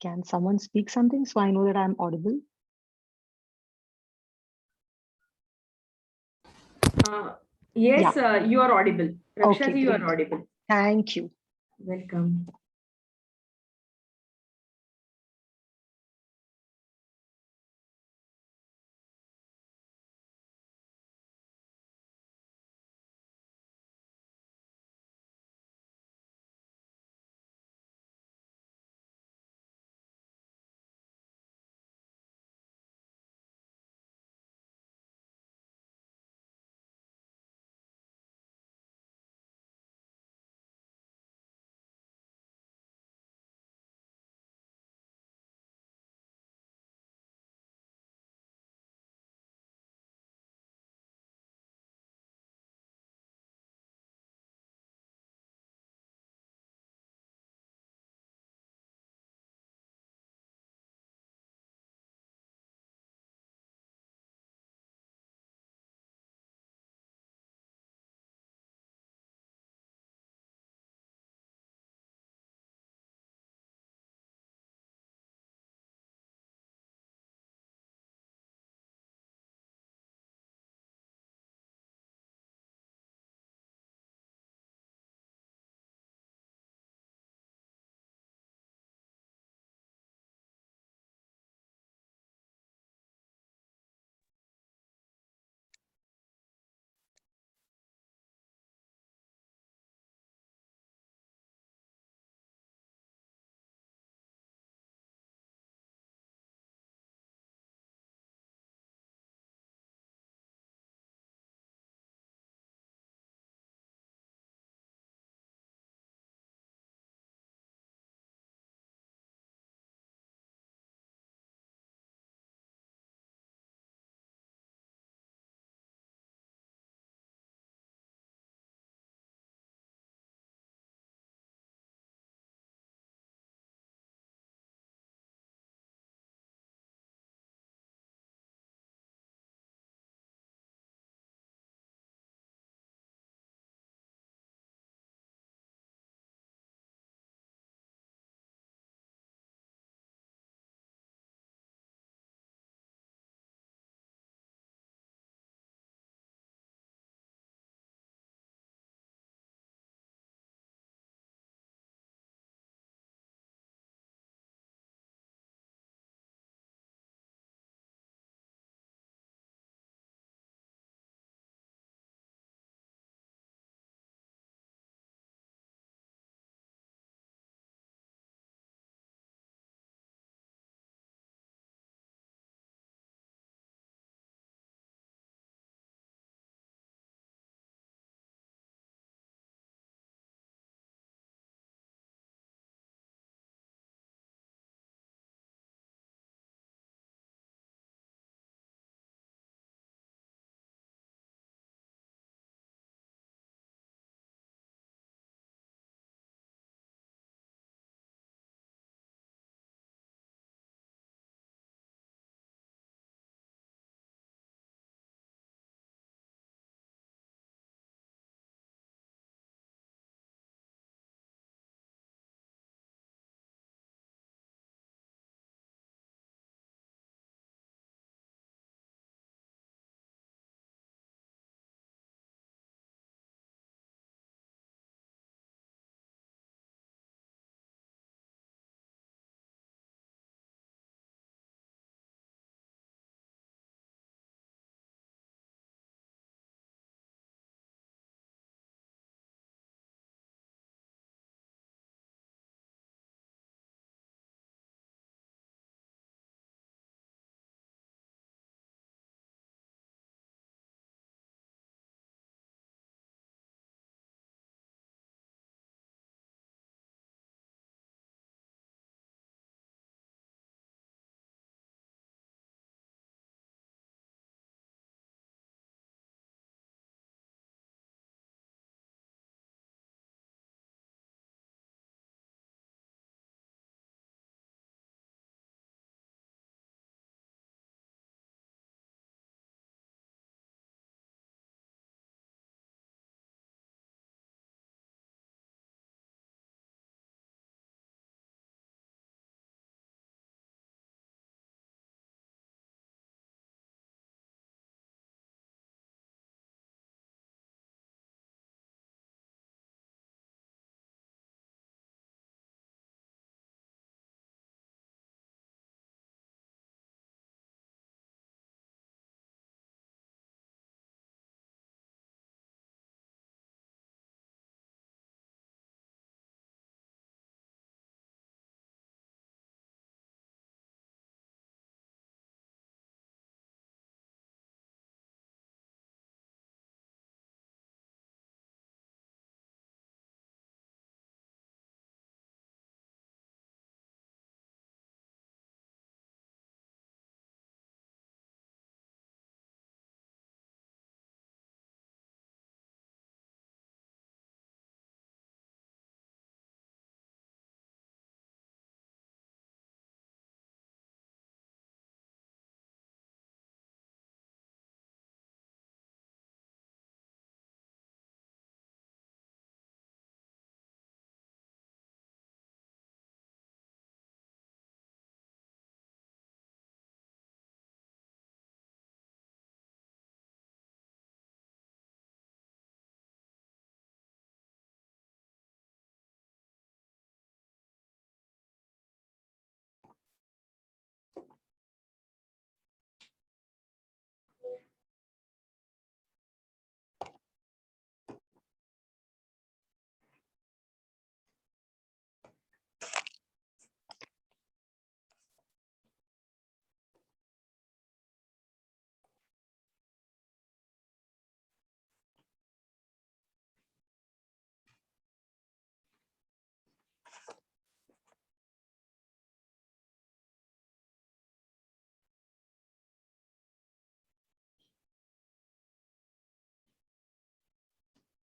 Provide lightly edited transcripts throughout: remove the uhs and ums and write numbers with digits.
Can someone speak something so I know that I'm audible? Uh, yes, Yeah. you are audible. Okay, Raksha ji, you are great. audible. Thank you. Welcome.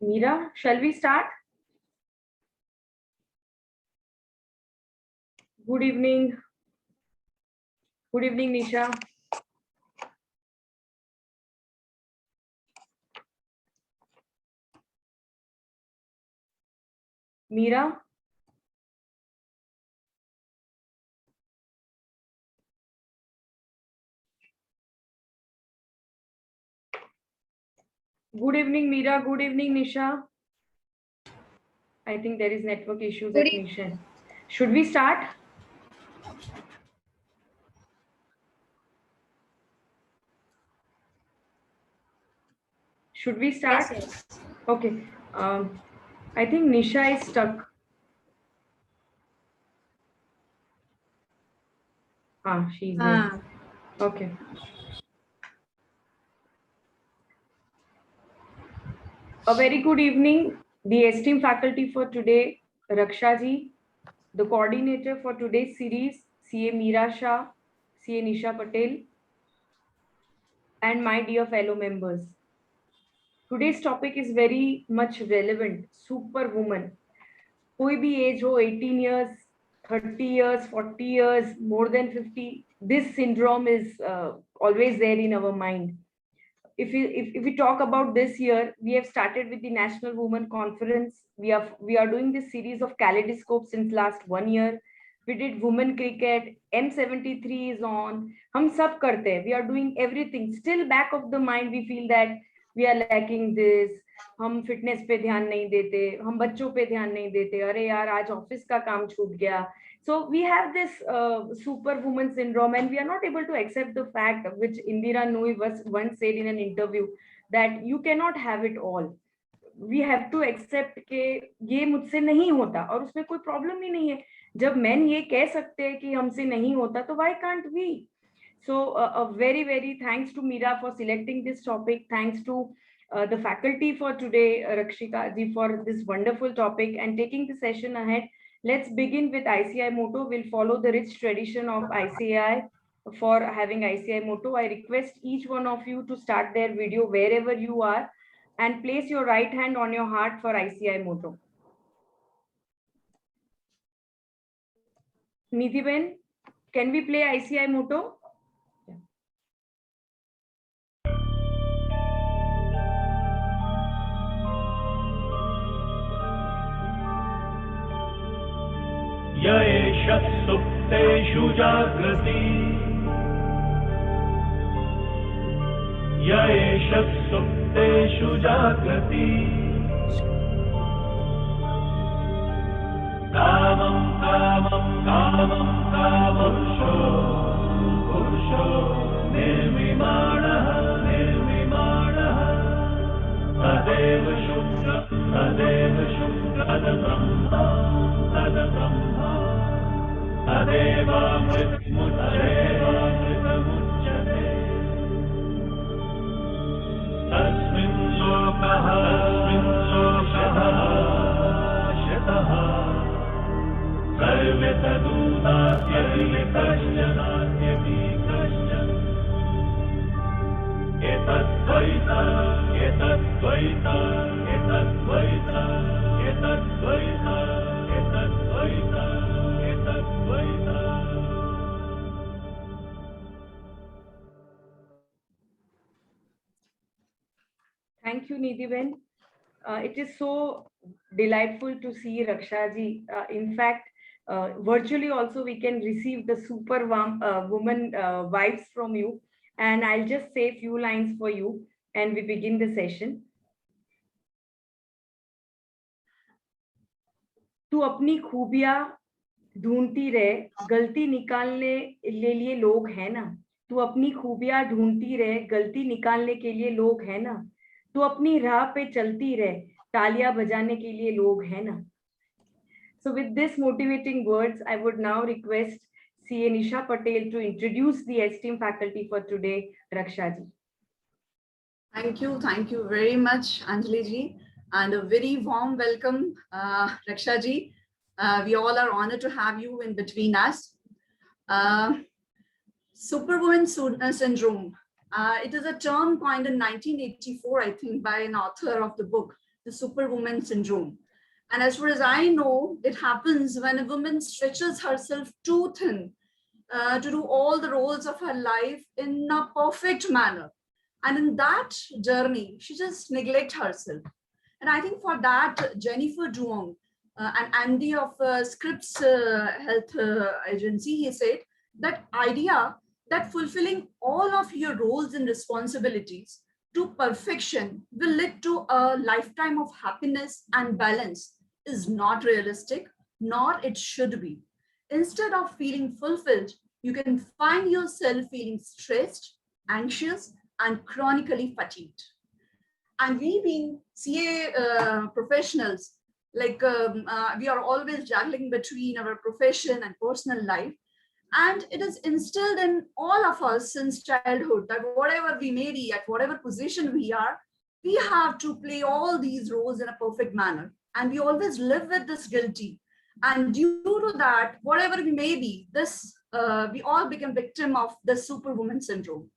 Meera, shall we start? Good evening. Good evening, Nisha. Meera? Good evening, Meera. Good evening, Nisha. I think there is network issues at Nisha. Should we start? Should we start? Yes. Okay. I think Nisha is stuck. She's there. Okay. A very good evening, the esteemed faculty for today, Raksha ji, the coordinator for today's series, CA Meera Shah, CA Nisha Patel, and my dear fellow members. Today's topic is very much relevant, superwoman. कोई भी age हो, 18 years, 30 years, 40 years, more than 50, this syndrome is always there in our mind. If we talk about this year, we have started with the National Women Conference. We are doing this series of kaleidoscope since last 1 year. We did women cricket. M73 is on. हम सब करते हैं. We are doing everything. Still back of the mind, we feel that we are lacking this. हम fitness पे ध्यान नहीं देते, हम बच्चों पे ध्यान नहीं देते, अरे यार आज ऑफिस का काम छूट गया. So we have this superwoman syndrome, and we are not able to accept the fact which Indira Nooyi once said in an interview, that you cannot have it all. We have to accept कि ये मुझसे नहीं होता, और उसमें कोई problem ही नहीं है. जब men ये कह सकते हैं कि हमसे नहीं होता, तो why can't we? So a very thanks to Meera for selecting this topic. Thanks to the faculty for today, Rakshika ji, for this wonderful topic and taking the session ahead. Let's begin with ICI motto. We'll follow the rich tradition of ICI for having ICI motto. I request each one of you to start their video wherever you are and place your right hand on your heart for ICI motto. Nidhi Ben, can we play ICI motto? य एष सुप्तेषु जागृति य एष सुप्तेषु जागृति कामं कामं कामं कामपुरुषो पुरुषो निर्विमाणः निर्विमाणः तदेव शुक्र तद्ब्रह्म तद्ब्रह्म तदेवामृतमुच्यते तस्मिन् लोकः शतः सर्वे तदुदास्यति कश्चन एतद्द्वैता एतद्द्वैता एतद्द्वैता एतद्द्वैता एतद्द्वैता एतद्द्वैता. Thank you, Nidhi Ben. It is so delightful to see Raksha ji. In fact, virtually also we can receive the super woman vibes from you. And I'll just say a few lines for you and we begin the session. तू अपनी खूबियां ढूंढती रहे, गलती निकालने ले लिए लोग हैं ना. तू अपनी खूबियां ढूंढती रहे, गलती निकालने के लिए लोग हैं ना. तू अपनी राह पे चलती रहे, तालियां बजाने के लिए लोग हैं ना. So with this motivating words, I would now request CA Nisha Patel to introduce the esteemed faculty for today, Raksha ji. Thank you very much, Anjali ji, and a very warm welcome, Raksha ji. We all are honored to have you in between us. Superwoman syndrome. It is a term coined in 1984, I think, by an author of the book, the superwoman syndrome. And as far as I know, it happens when a woman stretches herself too thin to do all the roles of her life in a perfect manner. And in that journey, she just neglects herself. And I think for that, Jennifer Duong, an MD of Scripps Health Agency, he said that idea that fulfilling all of your roles and responsibilities to perfection will lead to a lifetime of happiness and balance is not realistic, nor it should be. Instead of feeling fulfilled, you can find yourself feeling stressed, anxious, and chronically fatigued. And we being CA professionals, like we are always juggling between our profession and personal life. And it is instilled in all of us since childhood that whatever we may be, at whatever position we are, we have to play all these roles in a perfect manner. And we always live with this guilty. And due to that, whatever we may be, we all become victim of the superwoman syndrome.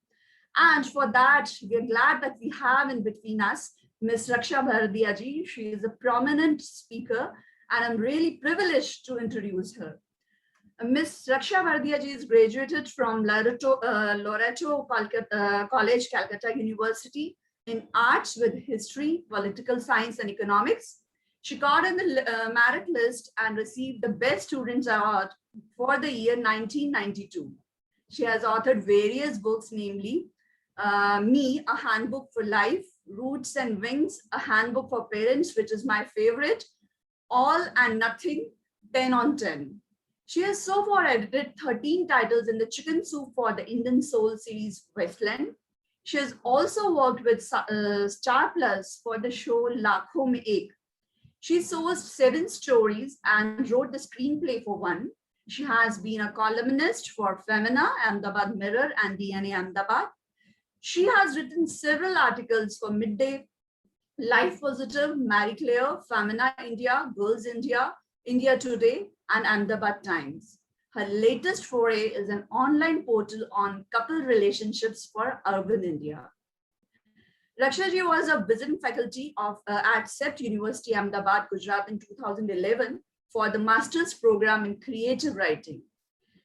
And for that, we are glad that we have in between us Ms. Raksha Bhardiya ji. She is a prominent speaker, and I'm really privileged to introduce her. Ms. Raksha Bhardiya ji is graduated from Loreto College, Calcutta University in Arts with History, Political Science and Economics. She got in the merit list and received the Best Students Award for the year 1992. She has authored various books, namely Me, A Handbook for Life, Roots and Wings, A Handbook for Parents, which is my favorite, All and Nothing, 10 on 10. She has so far edited 13 titles in the Chicken Soup for the Indian Soul series Westland. She has also worked with Star Plus for the show Lakhon Mein Ek. She sourced 7 stories and wrote the screenplay for one. She has been a columnist for Femina, Ahmedabad Mirror, and DNA Ahmedabad. She has written several articles for Midday, Life Positive, Marie Claire, Femina India, Girls India, India Today, and Ahmedabad Times. Her latest foray is an online portal on couple relationships for urban India. Raksha ji was a visiting faculty at CEPT University, Ahmedabad, Gujarat in 2011 for the master's program in creative writing.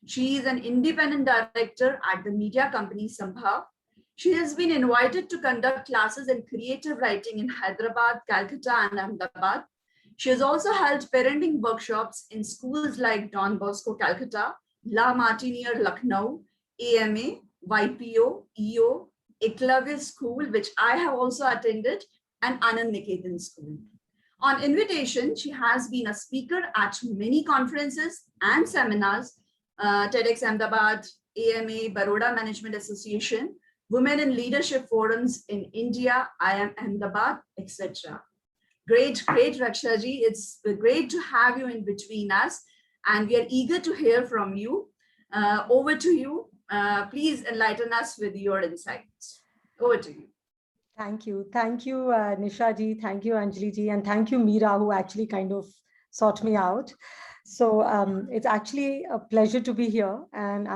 She is an independent director at the media company Sambhav. She has been invited to conduct classes in creative writing in Hyderabad, Calcutta, and Ahmedabad. She has also held parenting workshops in schools like Don Bosco, Calcutta, La Martiniere, Lucknow, AMA, YPO, EO, Eklavya School, which I have also attended, and Anand Niketan School. On invitation, she has been a speaker at many conferences and seminars, TEDx Ahmedabad, AMA, Baroda Management Association, Women in Leadership Forums in India, IIM Ahmedabad, etc. Great, great, Raksha ji. It's great to have you in between us, and we are eager to hear from you. Over to you. Please enlighten us with your insights. Over to you. Thank you. Thank you, Nisha ji. Thank you, Anjali ji. And thank you, Meera, who actually kind of sought me out. So it's actually a pleasure to be here. And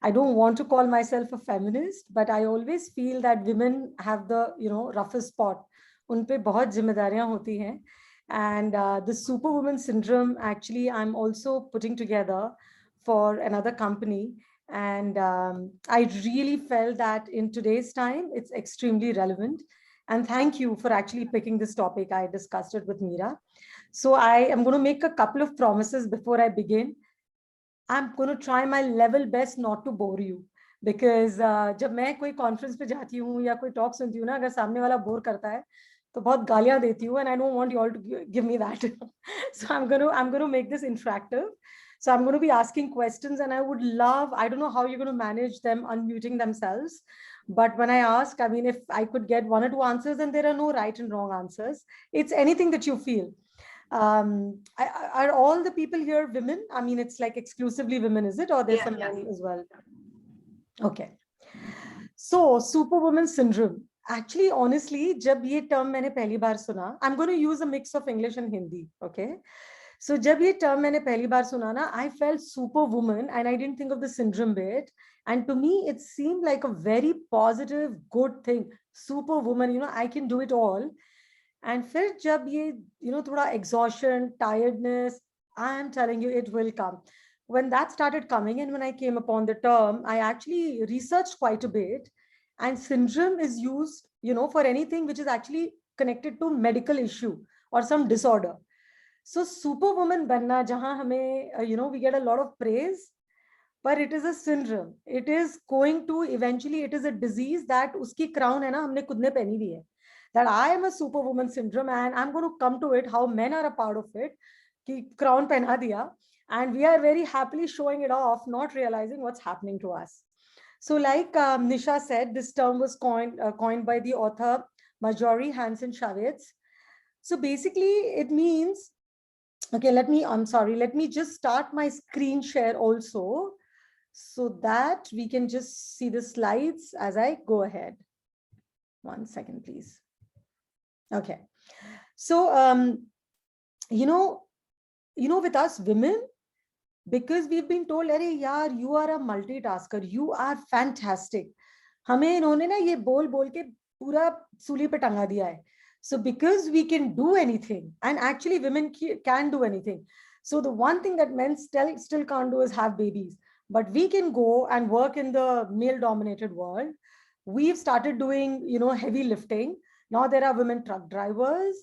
I don't want to call myself a feminist, but I always feel that women have the, roughest spot. उन पे बहुत जिम्मेदारियां होती हैं. And the Superwoman Syndrome, actually, I'm also putting together for another company. And I really felt that in today's time, it's extremely relevant. And thank you for actually picking this topic. I discussed it with Meera. So I am going to make a couple of promises before I begin. I'm going to try my level best not to bore you. Because जब मैं कोई conference पे जाती हूँ या कोई talk सुनती हूँ ना, अगर सामने वाला बोर करता है तो बहुत गालियां देती हूँ, and I don't want you all to give me that. So I'm going to make this interactive. So I'm going to be asking questions, and I would love, I don't know how you're going to manage them unmuting themselves, but when I ask, I mean, if I could get 1 or 2 answers, and there are no right and wrong answers, it's anything that you feel. Are all the people here women? I mean, it's like exclusively women, is it? Or there's some men as well? Okay. So Superwoman Syndrome. Actually, honestly, जब ये term मैंने पहली बार सुना, I'm going to use a mix of English and Hindi. Okay. So जब ये term मैंने पहली बार सुना ना, I felt superwoman, and I didn't think of the syndrome bit. And to me, it seemed like a very positive, good thing. Superwoman, I can do it all. And फिर जब ये थोड़ा exhaustion, tiredness, I am telling you, it will come. When that started coming and when I came upon the term, I actually researched quite a bit. And syndrome is used, for anything which is actually connected to medical issue or some disorder. So superwoman banna, jahan hame, we get a lot of praise, but it is a syndrome. It is going to eventually, it is a disease that uski crown hai na, humne khud ne pehni hui hai. That I am a superwoman syndrome, and I'm going to come to it, how men are a part of it. Ki crown pehna diya, and we are very happily showing it off, not realizing what's happening to us. So like Nisha said, this term was coined by the author Marjorie Hansen Chavez. So basically it means, okay, let me just start my screen share also, so that we can just see the slides as I go ahead. 1 second, please. Okay. So, with us women, because we've been told, "Arey yaar, you are a multitasker, you are fantastic." हमें इन्होंने ना ये बोल के पूरा सूली पे टंगा दिया है. So because we can do anything, and actually women can do anything. So the one thing that men still can't do is have babies. But we can go and work in the male-dominated world. We've started doing, heavy lifting. Now there are women truck drivers,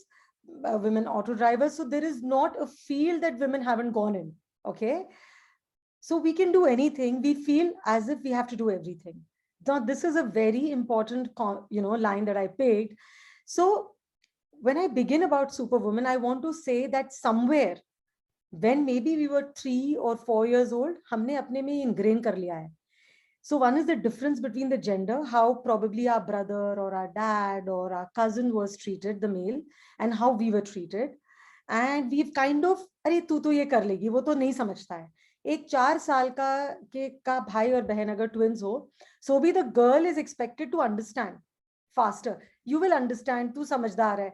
women auto drivers. So there is not a field that women haven't gone in. Okay. So we can do anything. We feel as if we have to do everything. Now, this is a very important, line that I picked. So when I begin about Superwoman, I want to say that somewhere, when maybe we were 3 or 4 years old, हमने अपने में ingrain कर लिया है. So one is the difference between the gender, how probably our brother or our dad or our cousin was treated, the male, and how we were treated. And we've kind of, अरे तू तो ये कर लेगी, वो तो नहीं समझता है. एक 4 साल का भाई और बहन अगर twins हो, so be the girl is expected to understand faster. You will understand, तू समझदार है.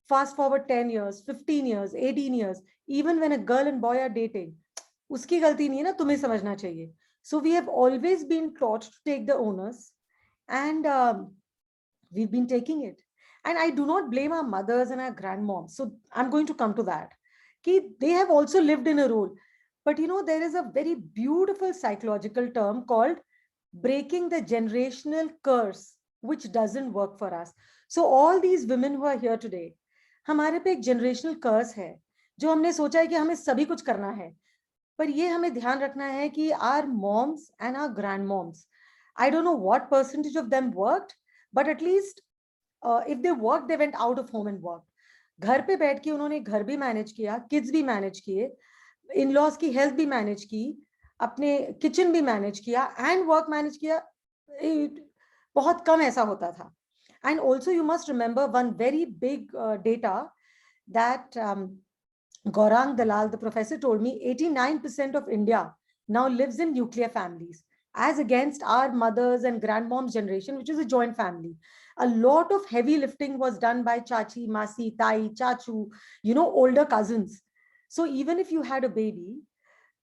Fast forward 10 years, 15 years, 18 years, even when a girl and boy are dating, उसकी गलती नहीं है ना, तुम्हें समझना चाहिए. So we have always been taught to take the onus, and we've been taking it. And I do not blame our mothers and our grandmoms. So I'm going to come to that. They have also lived in a role. But there is a very beautiful psychological term called breaking the generational curse, which doesn't work for us. So all these women who are here today, हमारे पे एक generational curse है, जो हमने सोचा है कि हमें सभी कुछ करना है. पर ये हमें ध्यान रखना है कि our moms and our grandmoms, I don't know what percentage of them worked, but at least if they worked, they went out of home and worked. घर पे बैठ के उन्होंने घर भी मैनेज किया, किड्स भी मैनेज किए, इन-लॉज की हेल्थ भी मैनेज की, अपने किचन भी मैनेज किया, एंड वर्क मैनेज किया. बहुत कम ऐसा होता था. And also you must remember one very big data that Gaurang Dalal, the professor, told me 89% of India now lives in nuclear families, as against our mothers and grandmoms generation, which is a joint family. A lot of heavy lifting was done by chachi, masi, tai, chachu, older cousins. So even if you had a baby,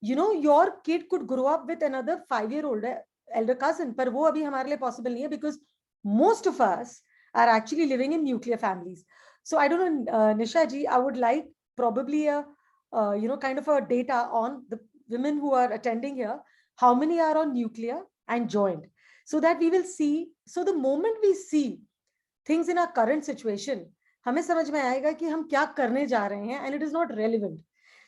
your kid could grow up with another 5-year-old elder cousin. But wo abhi hamare liye possible nahi hai, because most of us are actually living in nuclear families. So I don't know, Nisha ji, I would like probably a, kind of a data on the women who are attending here, how many are on nuclear and joint, so that we will see. So the moment we see things in our current situation, हमें समझ में आएगा कि हम क्या करने जा रहे हैं, and it is not relevant.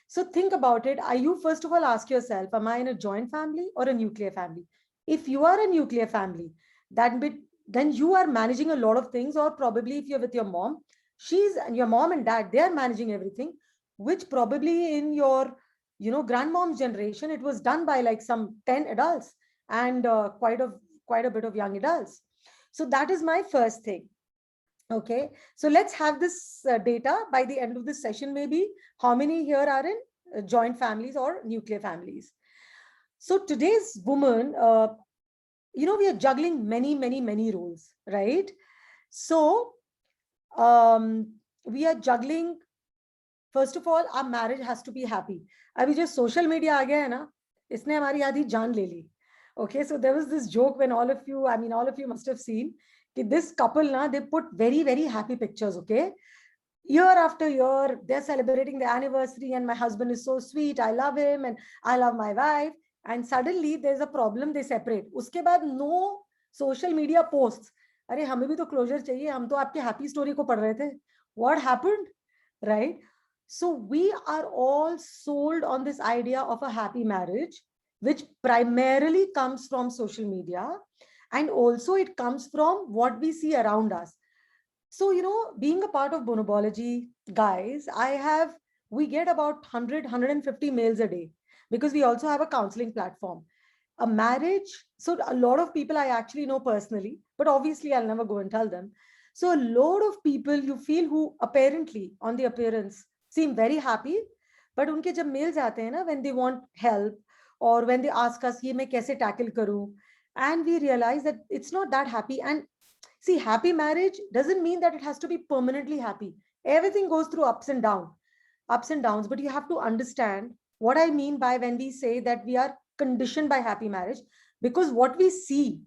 So think about it. Are you, first of all, ask yourself, am I in a joint family or a nuclear family? If you are a nuclear family, then you are managing a lot of things, or probably if you're with your mom, your mom and dad, they are managing everything, which probably in your, grandmom's generation, it was done by like some 10 adults and quite a bit of young adults. So that is my first thing. Okay, so let's have this data by the end of this session, maybe how many here are in joint families or nuclear families. So today's woman, we are juggling many roles, right? So we are juggling, first of all, our marriage has to be happy. Abhi jo social media aa gaya hai na, isne hamari aadhi jaan le li. Okay, so there was this joke when all of you must have seen, this couple, they put very happy pictures, okay? year after year, they're celebrating the anniversary and my husband is so sweet, I love him and I love my wife. And suddenly there's a problem, they separate. Uske baad no social media posts. अरे हमें भी तो closure चाहिए, हम तो आपके happy story को पढ़ रहे थे. What happened? Right? So we are all sold on this idea of a happy marriage, which primarily comes from social media. And also it comes from what we see around us. So, you know, being a part of Bonobology, guys, we get about 100, 150 mails a day because we also have a counseling platform. A marriage, so a lot of people I actually know personally, but obviously I'll never go and tell them. So a lot of people you feel who apparently on the appearance seem very happy, but unke jab mails aate hain na, when they want help or when they ask us, ye main kaise tackle karu, and we realize that it's not that happy. And see, happy marriage doesn't mean that it has to be permanently happy. Everything goes through ups and downs, but you have to understand what I mean by when we say that we are conditioned by happy marriage, because what we see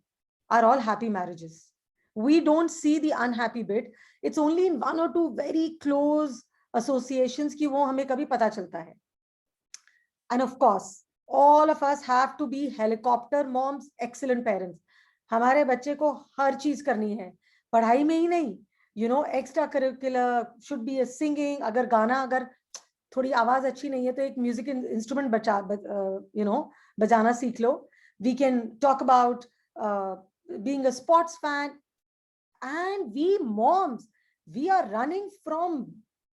are all happy marriages. We don't see the unhappy bit. It's only in one or two very close associations ki wo hame kabhi pata chalta hai. And of course, all of us have to be helicopter moms, excellent parents. हमारे बच्चे को हर चीज करनी है, पढ़ाई में ही नहीं, you know, extra curricular should be a singing. अगर गाना, अगर थोड़ी आवाज अच्छी नहीं है तो एक म्यूजिक इंस्ट्रूमेंट बजाना सीख लो. We can talk about being a sports fan. And we moms, we are running from,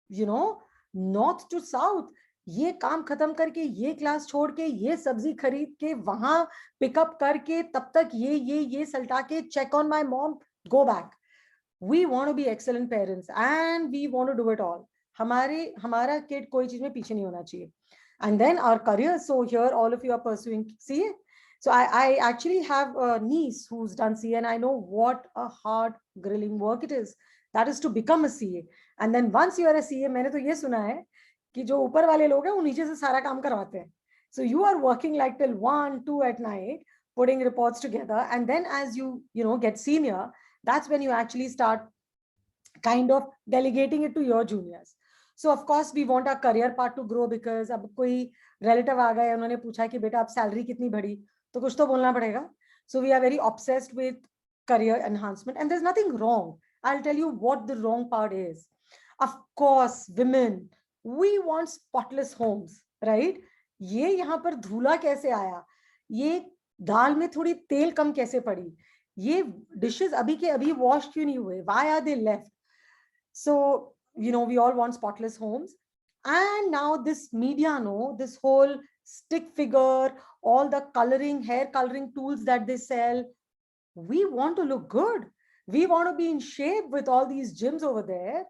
you know, north to south. ये काम खत्म करके, ये क्लास छोड़ के, ये सब्जी खरीद के, वहां पिकअप करके, तब तक ये सल्टा के, check on my mom, go back. We want to be excellent parents and we want to do it all. हमारा kid कोई चीज में पीछे नहीं होना चाहिए. And then our career. So here all of you are pursuing CA. So I actually have a niece who's done CA and I know what a hard grilling work it is. That is to become a CA. And then once you are a CA, मैंने तो ये सुना है कि जो ऊपर वाले लोग हैं वो नीचे से सारा काम करवाते हैं. So you are working like till 1, 2 at night, putting reports together. And then as you get senior, that's when you actually start kind of delegating it to your juniors. So of course we want our career part to grow because अब कोई relative आ गए, उन्होंने पूछा कि बेटा आप salary कितनी बढ़ी, तो कुछ तो बोलना पड़ेगा. So we are very obsessed with career enhancement and there's nothing wrong. I'll tell you what the wrong part is. Of course, women, we want spotless homes, right? ये यहाँ पर धूला कैसे आया, ये दाल में थोड़ी तेल कम कैसे पड़ी, ये dishes अभी के अभी wash क्यों नहीं हुए, why are they left? So we all want spotless homes. And now this media, this whole stick figure, all the hair coloring tools that they sell, we want to look good. We want to be in shape with all these gyms over there.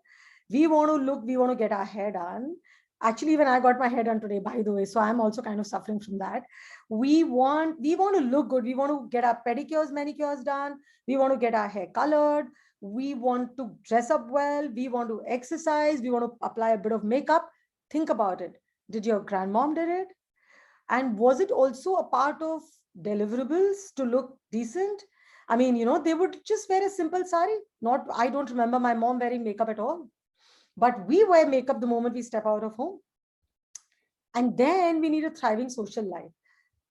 We want to get our hair done. Actually, when I got my hair done today, by the way, so I'm also kind of suffering from that. We want to look good. We want to get our pedicures, manicures done. We want to get our hair colored. We want to dress up well. We want to exercise. We want to apply a bit of makeup. Think about it. Did your grandmom did it? And was it also a part of deliverables to look decent? I mean, they would just wear a simple sari. I don't remember my mom wearing makeup at all. But we wear makeup the moment we step out of home. And then we need a thriving social life.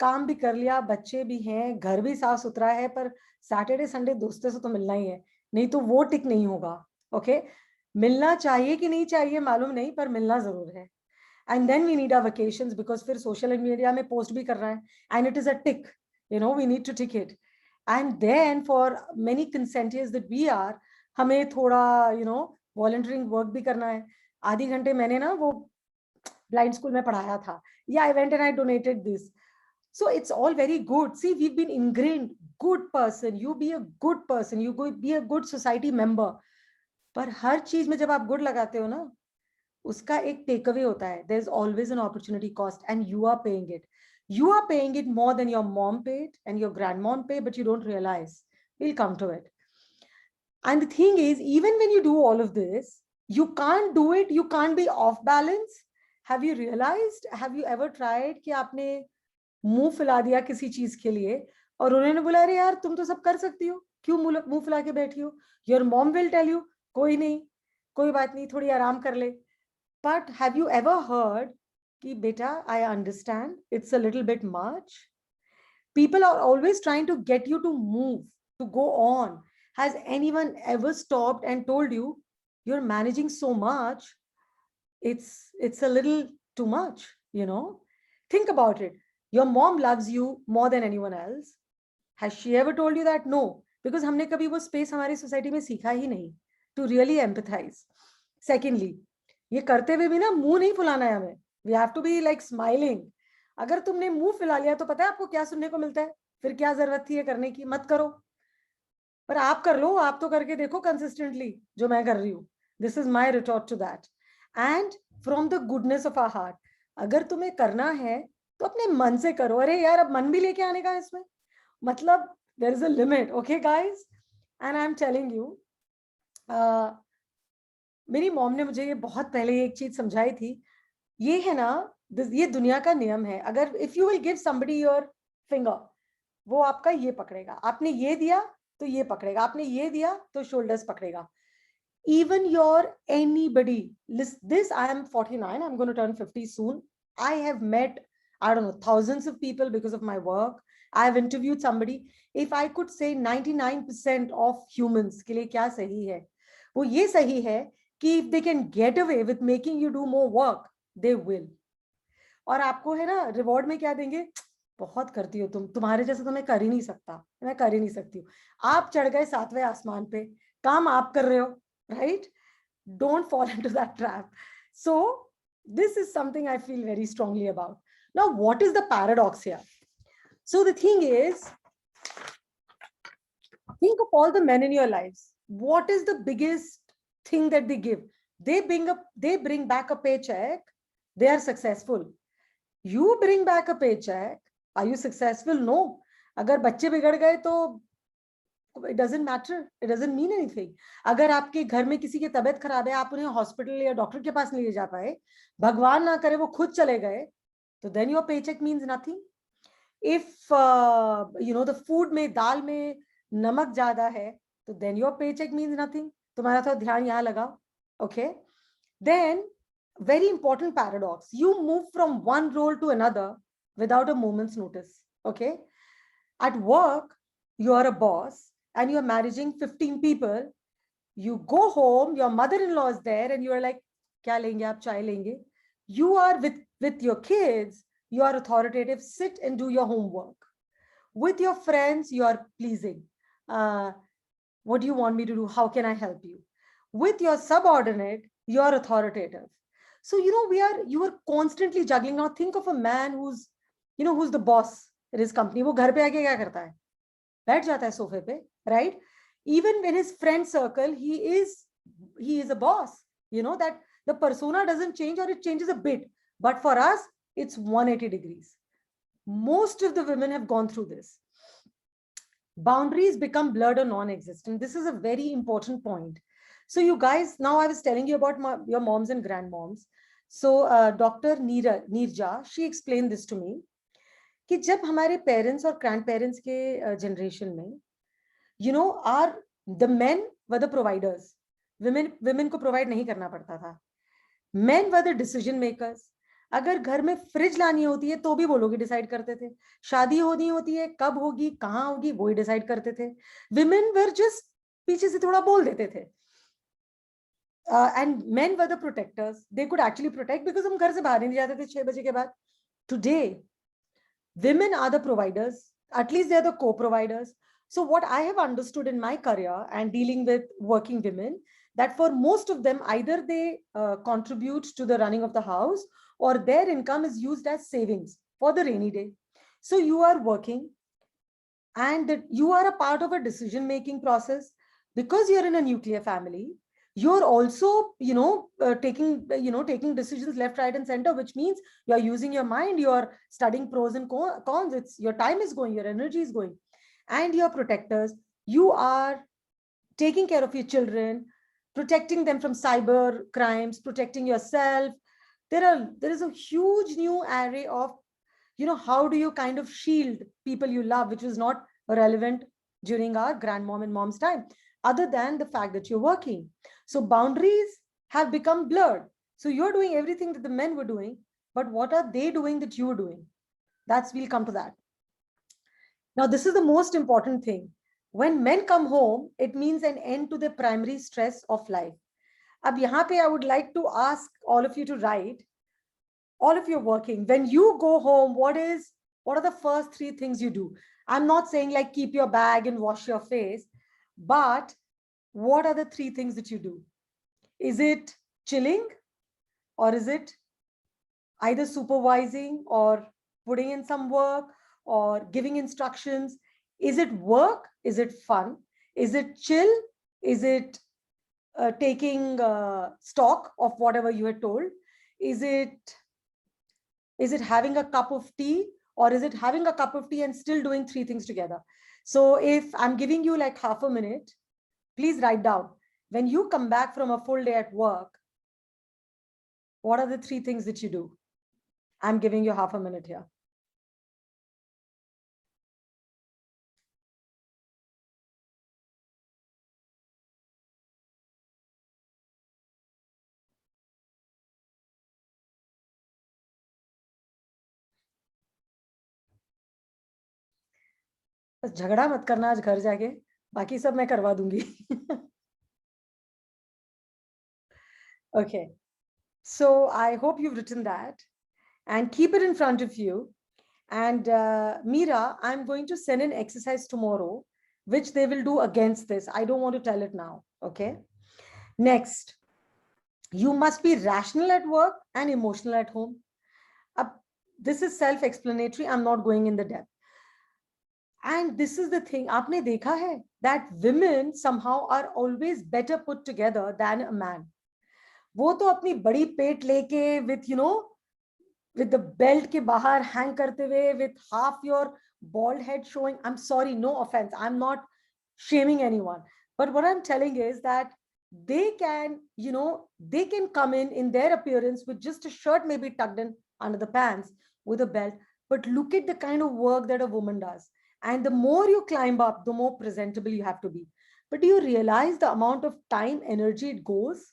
काम भी कर लिया, बच्चे भी हैं, घर भी साफ सुथरा है, पर सैटरडे संडे दोस्तों से तो मिलना ही है, नहीं तो वो टिक नहीं होगा. ओके, मिलना चाहिए कि नहीं चाहिए मालूम नहीं, पर मिलना जरूर है. And then we need our vacations because फिर social media में post भी कर रहा है, and it is a tick, we need to tick it. And then for many consentients that we are, हमें थोड़ा volunteering work भी करना है. आधी घंटे मैंने ना वो blind school में पढ़ाया था. Yeah, I went and I donated this. So it's all very good. See, we've been ingrained. Good person, you be a good person, you go be a good society member. पर हर चीज में जब आप good लगाते हो ना, उसका एक takeaway होता है. There's always an opportunity cost, and you are paying it. You are paying it more than your mom paid and your grandmom paid, but you don't realize. We'll come to it. And the thing is, even when you do all of this, you can't do it. You can't be off balance. Have you realized? Have you ever tried कि आपने मुंह फुला दिया किसी चीज के लिए और उन्होंने बोला अरे यार तुम तो सब कर सकती हो, क्यों मुंह फुला के बैठी हो? Your mom will tell you कोई नहीं, कोई बात नहीं, थोड़ी आराम कर ले. But have you ever heard कि beta, I understand it's a little bit much. People are always trying to get you to move, to go on. Has anyone ever stopped and told you you're managing so much? It's a little too much, you know? Think about it. Your mom loves you more than anyone else. Has she ever told you that? No, because हमने कभी वो space हमारी society में सीखा ही नहीं to really empathize. Secondly, ये करते हुए भी ना मुंह नहीं फुलाना है हमें. We have to be like smiling. अगर तुमने मुंह फुला लिया तो पता है आपको क्या सुनने को मिलता है? फिर क्या जरूरत थी ये करने की? मत करो. पर आप कर लो, आप तो करके देखो consistently जो मैं कर रही हूँ. This is my retort to that. And from the goodness of our heart, अगर तुम्हें करना है तो अपने मन से करो. अरे यार, अब मन भी लेके आने का है इसमें. मतलब there is a limit, okay guys? And I'm telling you, मेरी मॉम ने मुझे ये बहुत पहले एक चीज समझाई थी. ये है ना, ये दुनिया का नियम है. अगर if you will give somebody your finger, वो आपका ये पकड़ेगा. आपने ये दिया तो ये पकड़ेगा, आपने ये दिया तो shoulders पकड़ेगा. Even your anybody, this I am 49, I'm going to turn 50 soon. I have met, I don't know, thousands of people because of my work. I have interviewed somebody. If I could say 99% of humans के लिए क्या सही है, वो ये सही है कि if they can get away with making you do more work, they will. और आपको है ना रिवॉर्ड में क्या देंगे? बहुत करती हो तुम, तुम्हारे जैसा तो मैं कर ही नहीं सकता, मैं कर ही नहीं सकती हूँ. आप चढ़ गए 7वें आसमान पे, काम आप कर रहे हो, right? Don't fall into that trap. So this is something I feel very strongly about. Now, what is the paradox here? So the thing is, think of all the men in your lives. What is the biggest thing that they give? They bring back a paycheck. They are successful. You bring back a paycheck. Are you successful? No. अगर बच्चे बिगड़ गए तो it doesn't matter. It doesn't mean anything. अगर आपके घर में किसी की तबीयत खराब है, आप उन्हें हॉस्पिटल या डॉक्टर के पास नहीं ले जा पाए, भगवान ना करे वो खुद चले गए, तो then your paycheck means nothing. If the food में, दाल में नमक ज्यादा है, तो then your paycheck means nothing. तुम्हारा तो ध्यान यहाँ लगाओ. Okay? Then, very important paradox. You move from one role to another without a moment's notice. Okay? At work, you are a boss and you are managing 15 people. You go home, your mother-in-law is there and you are like, kya lenge aap, chai lenge? You are with your kids, you are authoritative, sit and do your homework. With your friends, you are pleasing. What do you want me to do? How can I help you? With your subordinate, you are authoritative. So, you are constantly juggling. Now think of a man who's the boss in his company. वो घर पे आके क्या करता है? बैठ जाता है सोफे पे, right? Even in his friend circle, he is a boss. That the persona doesn't change, or it changes a bit. But for us, it's 180 degrees. Most of the women have gone through this. Boundaries become blurred or non-existent. This is a very important point. So you guys, now I was telling you about your moms and grandmoms. So Dr. Neerja, she explained this to me. कि जब हमारे parents और grand parents के generation में the men were the providers. Women को provide नहीं करना पड़ता था. Men were the decision makers. अगर घर में फ्रिज लानी होती है तो भी वो लोग ही डिसाइड करते थे. शादी होनी होती है, कब होगी, कहाँ होगी, वो ही डिसाइड करते थे. Women were just पीछे से थोड़ा बोल देते थे. And men were the protectors. They could actually protect because हम घर से बाहर नहीं जाते थे 6 बजे के बाद. Today, women are the providers. At least they are the co-providers. So what I have understood in my career and dealing with working women, that for most of them, either they contribute to the running of the house or their income is used as savings for the rainy day. So you are working and you are a part of a decision-making process because you're in a nuclear family. You're also, taking decisions left, right, and center, which means you're using your mind, you're studying pros and cons. Your time is going, your energy is going, and your protectors. You are taking care of your children, protecting them from cyber crimes, protecting yourself. There is a huge new array of, how do you kind of shield people you love, which was not relevant during our grandmom and mom's time, other than the fact that you're working. So boundaries have become blurred. So you're doing everything that the men were doing, but what are they doing that you were doing? We'll come to that. Now, this is the most important thing. When men come home, it means an end to the primary stress of life. Ab yahan pe I would like to ask all of you to write, all of you working, when you go home, what are the first 3 things you do? I'm not saying like keep your bag and wash your face, but what are the 3 things that you do? Is it chilling, or is it either supervising or putting in some work or giving instructions? Is it work? Is it fun? Is it chill? Is it taking stock of whatever you were told? Is it having a cup of tea, or is it having a cup of tea and still doing 3 things together? So if I'm giving you like half a minute, please write down, when you come back from a full day at work, what are the 3 things that you do? I'm giving you half a minute here. बस झगड़ा मत करना आज घर जाके, बाकी सब मैं करवा दूंगी. Okay, so I hope you've written that and keep it in front of you. And Meera, I'm going to send an exercise tomorrow, which they will do against this. I don't want to tell it now. Okay. Next, you must be rational at work and emotional at home. This is self-explanatory. I'm not going in the depth. And this is the thing, aapne dekha hai that women somehow are always better put together than a man. वो तो अपनी बड़ी पेट लेके with, you know, with the belt के बाहर hang करते हुए, with half your bald head showing. I'm sorry, no offense. I'm not shaming anyone. But what I'm telling is that they can, you know, they can come in their appearance with just a shirt maybe tucked in under the pants with a belt. But look at the kind of work that a woman does. And the more you climb up, the more presentable you have to be. But do you realize the amount of time, energy it goes?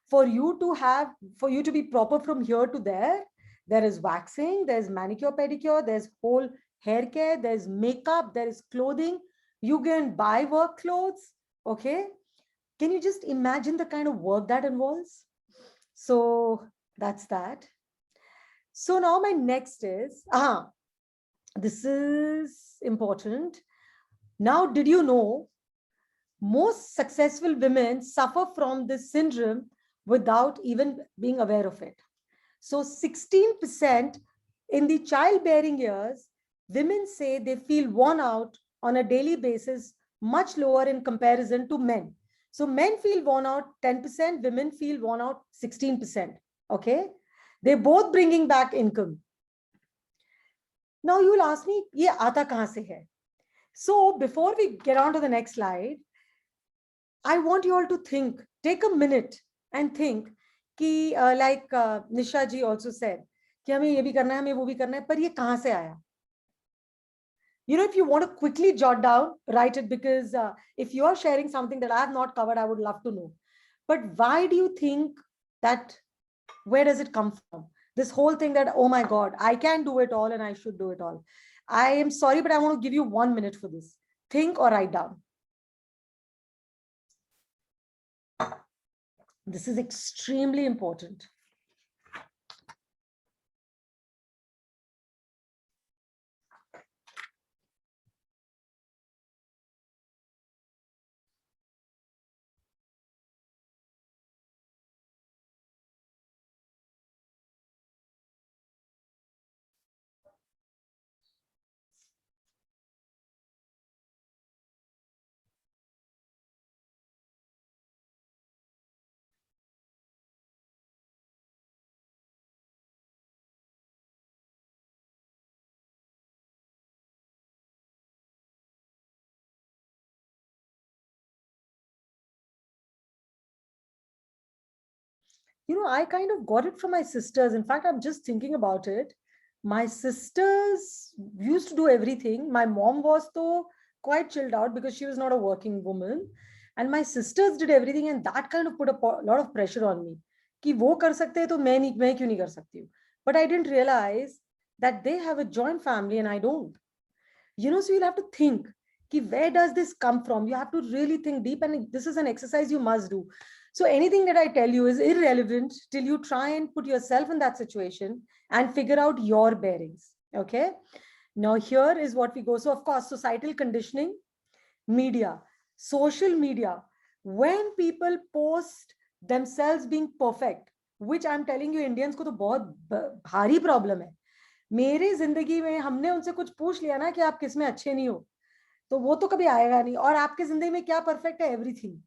For you to be proper from here to there? There is waxing, there's manicure, pedicure, there's whole hair care, there's makeup, there is clothing. You can buy work clothes, okay? Can you just imagine the kind of work that involves? So that's that. So now my next is, this is important. Now, did you know most successful women suffer from this syndrome without even being aware of it? So 16% in the childbearing years, women say they feel worn out on a daily basis, much lower in comparison to men. So men feel worn out 10%, women feel worn out 16%. Okay, they're both bringing back income. Now you'll ask me, ye aata kahan se hai? So before we get on to the next slide, I want you all to think, take a minute and think कि like Nisha ji also said कि हमें ये भी करना है, हमें वो भी करना है, पर ये कहाँ से आया? You know, if you want to quickly jot down, write it, because if you are sharing something that I have not covered, I would love to know. But why do you think that, where does it come from? This whole thing that, oh my God, I can do it all and I should do it all. I am sorry, but I want to give you 1 minute for this. Think or write down. This is extremely important. You know, I kind of got it from my sisters. In fact, I'm just thinking about it. My sisters used to do everything. My mom was though quite chilled out because she was not a working woman. and my sisters did everything, and that kind of put a lot of pressure on me कि वो कर सकते हैं तो मैं क्यों नहीं कर सकती हूँ. But I didn't realize that they have a joint family and I don't. You know, so you'll have to think कि where does this come from? You have to really think deep, and this is an exercise you must do. So anything that I tell you is irrelevant till you try and put yourself in that situation and figure out your bearings. Okay. Now here is what we go. So of course, societal conditioning, media, social media, when people post themselves being perfect, which I'm telling you, Indians को तो बहुत भारी problem है. मेरे जिंदगी में हमने उनसे कुछ पूछ लिया ना कि आप किस में अच्छे नहीं हो, तो वो तो कभी आएगा नहीं. और आपके जिंदगी में क्या परफेक्ट है? एवरीथिंग.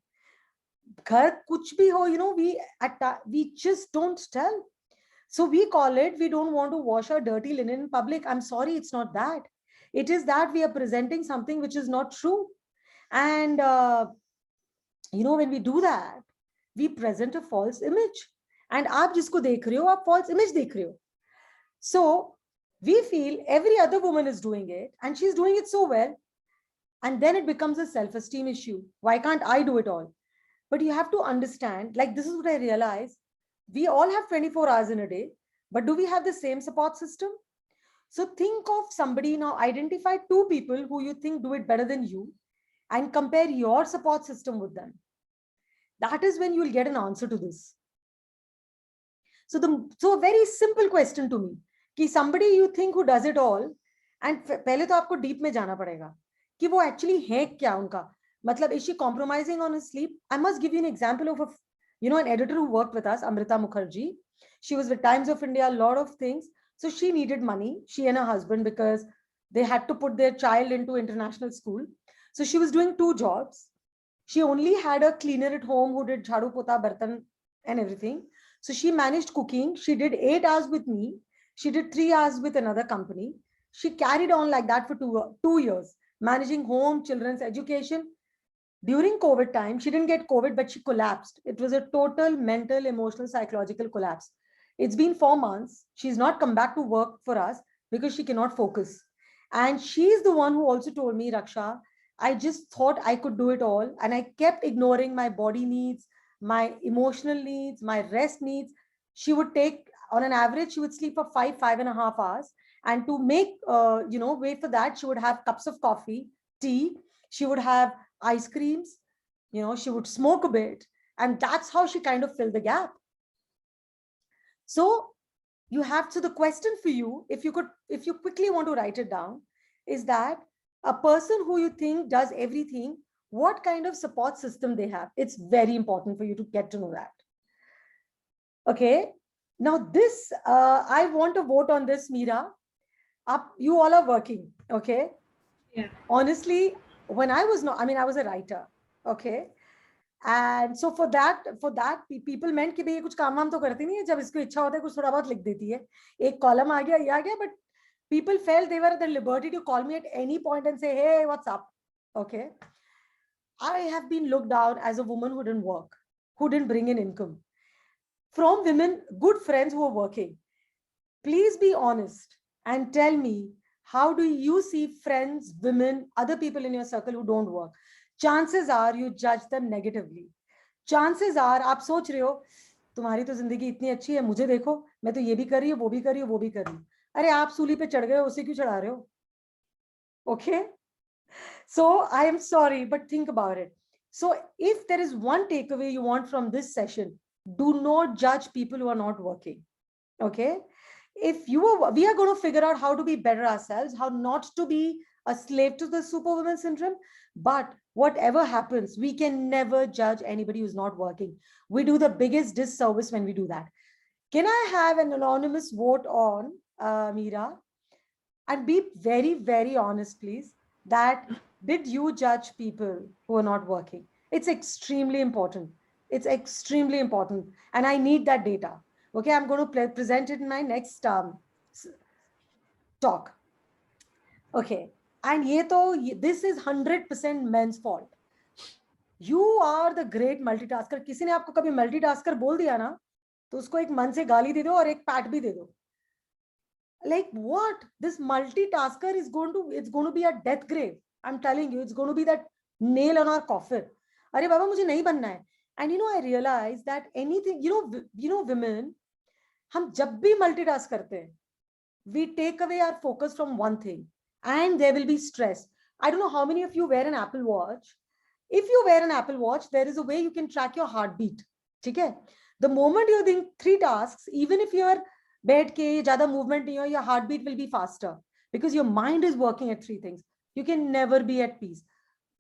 घर कुछ भी हो, you know, we just don't tell. So we call it, we don't want to wash our dirty linen in public. I'm sorry, it's not that. It is that we are presenting something which is not true. And, you know, when we do that, we present a false image. And aap jisko dekh rahe ho, aap false image dekh rahe ho. So we feel every other woman is doing it and she's doing it so well. And then it becomes a self-esteem issue. Why can't I do it all? But you have to understand, like, this is what I realized. We all have 24 hours in a day, but do we have the same support system? So think of somebody now, identify 2 people who you think do it better than you and compare your support system with them. That is when you'll get an answer to this. So a very simple question to me, कि somebody you think who does it all, and पहले तो आपको deep में जाना पड़ेगा कि वो actually है क्या उनका, मतलब is she compromising on his sleep? I must give you an example of an editor who worked with us, Amrita Mukherjee. She was with Times of India, a lot of things. So she needed money, she and her husband, because they had to put their child into international school. So she was doing 2 jobs. She only had a cleaner at home who did jhadu pota, bartan and everything. So she managed cooking. She did 8 hours with me. She did 3 hours with another company. She carried on like that for 2 years, managing home, children's education. During COVID time, she didn't get COVID, but she collapsed. It was a total mental, emotional, psychological collapse. It's been 4 months. She's not come back to work for us because she cannot focus. And she's the one who also told me, Raksha, I just thought I could do it all. And I kept ignoring my body needs, my emotional needs, my rest needs. She would take, on an average, she would sleep for 5.5 hours. And to make, wait for that, she would have cups of coffee, tea. She would have ice creams, she would smoke a bit, and that's how she kind of filled the gap. So the question for you, if you quickly want to write it down, is that a person who you think does everything, what kind of support system they have. It's very important for you to get to know that. Okay. Now this, I want to vote on this, Meera. You all are working. Okay. Yeah. Honestly, when I was I was a writer, okay, and so for that people meant कि भाई ये कुछ काम वाम तो करती नहीं है, जब इसको इच्छा होता है कुछ थोड़ा बहुत लिख देती है, एक कॉलम आ गया, ये आ गया, but people felt they were at the liberty to call me at any point and say, hey, what's up? Okay, I have been looked down as a woman who didn't work, who didn't bring in income, from women, good friends who are working. Please be honest and tell me, how do you see friends, women, other people in your circle who don't work? Chances are you judge them negatively. Chances are आप सोच रहे हो तुम्हारी तो जिंदगी इतनी अच्छी है, मुझे देखो, मैं तो ये भी कर रही हूँ, वो भी कर रही हूँ, वो भी कर रही हूँ. अरे आप सूली पे चढ़ गए हो, उसे क्यों चढ़ा रहे हो? Okay? So I am sorry, but think about it. So if there is one takeaway you want from this session, do not judge people who are not working. Okay? We are going to figure out how to be better ourselves, how not to be a slave to the superwoman syndrome. But whatever happens, we can never judge anybody who's not working. We do the biggest disservice when we do that. Can I have an anonymous vote on Meera? And be very, very honest, please, that did you judge people who are not working? It's extremely important. It's extremely important. And I need that data. Okay, I'm going to present it in my next talk. Okay, and this is 100% men's fault. You are the great multitasker. किसी ने आपको कभी multitasker बोल दिया ना, तो उसको एक मन से गाली दे दो और एक पैट भी दे दो. Like what? This multitasker is going to be a death grave. I'm telling you, it's going to be that nail on our coffin. अरे बाबा मुझे नहीं बनना है. And I realize that anything, women, हम जब भी multitask करते हैं, we take away our focus from one thing and there will be stress. I don't know how many of you wear an Apple Watch. If you wear an Apple Watch, there is a way you can track your heartbeat. Okay? The moment you're doing 3 tasks, even if you're bed ke zyada movement nahi ho, your heartbeat will be faster because your mind is working at 3 things. You can never be at peace.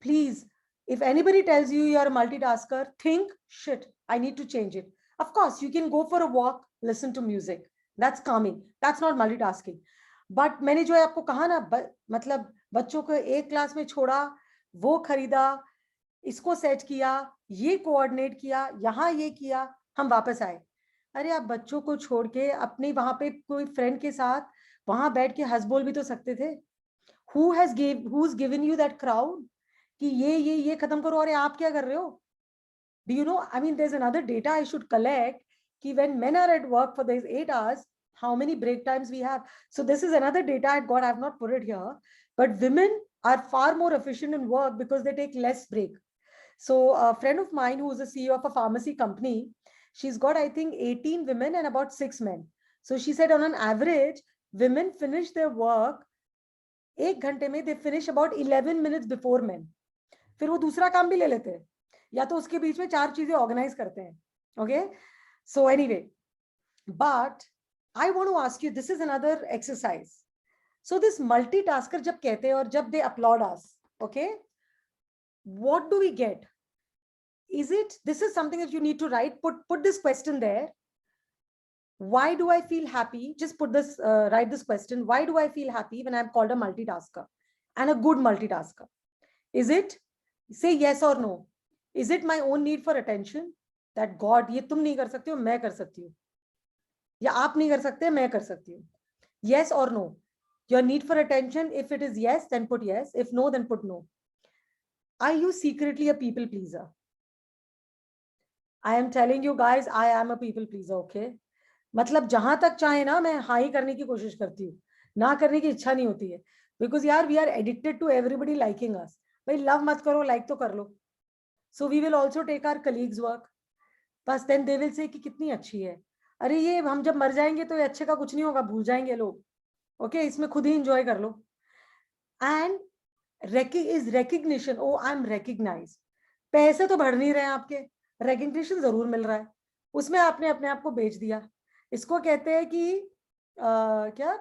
Please, if anybody tells you you're a multitasker, think, shit, I need to change it. Of course, you can go for a walk, listen to music. That's calming. That's not multitasking. But मैंने जो है आपको कहा ना, मतलब बच्चों को एक क्लास में छोड़ा, वो खरीदा, इसको सेट किया, ये कोऑर्डिनेट किया, यहाँ ये किया, हम वापस आए. अरे आप बच्चों को छोड़ के अपने वहां पे कोई फ्रेंड के साथ वहां बैठ के हंस बोल भी तो सकते थे. Who's given you that crowd कि ये खत्म करो, अरे आप क्या कर रहे हो? Do you know, I mean, there's another data I should collect कि when men are at work for these 8 hours, how many break times we have. So this is another data I got. I've not put it here, but women are far more efficient in work because they take less break. So a friend of mine who is a CEO of a pharmacy company, she's got, I think, 18 women and about 6 men. So she said on an average, women finish their work 1 घंटे में, they finish about 11 minutes before men. फिर वो दूसरा काम भी ले लेते हैं या तो उसके बीच में 4 चीजें ऑर्गेनाइज करते हैं. Okay, so anyway, but I want to ask you, this is another exercise. So this multitasker जब कहते हैं और जब they applaud us, okay, what do we get? Is it, this is something that you need to write, put this question there. Why do I feel happy? Just put this, write this question. Why do I feel happy when I'm called a multitasker and a good multitasker? Is it, say yes or no. Is it my own need for attention? That God, ये तुम नहीं कर सकते हो, मैं कर सकती हूँ. या आप नहीं कर सकते, मैं कर सकती हूँ. Yes or no. Your need for attention, if it is yes, then put yes. If no, then put no. Are you secretly a people pleaser? I am telling you guys, I am a people pleaser, okay? मतलब जहां तक चाहे ना, मैं हाँ ही करने की कोशिश करती हूँ, ना करने की इच्छा नहीं होती है. Because यार, we are addicted to everybody liking us. भाई love मत करो, like तो कर लो. So we will also take our colleagues' work. बस then they will say कि कितनी अच्छी है. अरे ये हम जब मर जाएंगे तो ये अच्छे का कुछ नहीं होगा, भूल जाएंगे लोग. Okay, इसमें खुद ही enjoy कर लो. And is recognition. Oh, I'm recognized. पैसे तो बढ़ नहीं रहे हैं आपके, recognition जरूर मिल रहा है. उसमें आपने अपने आप को बेच दिया. इसको कहते हैं कि क्या,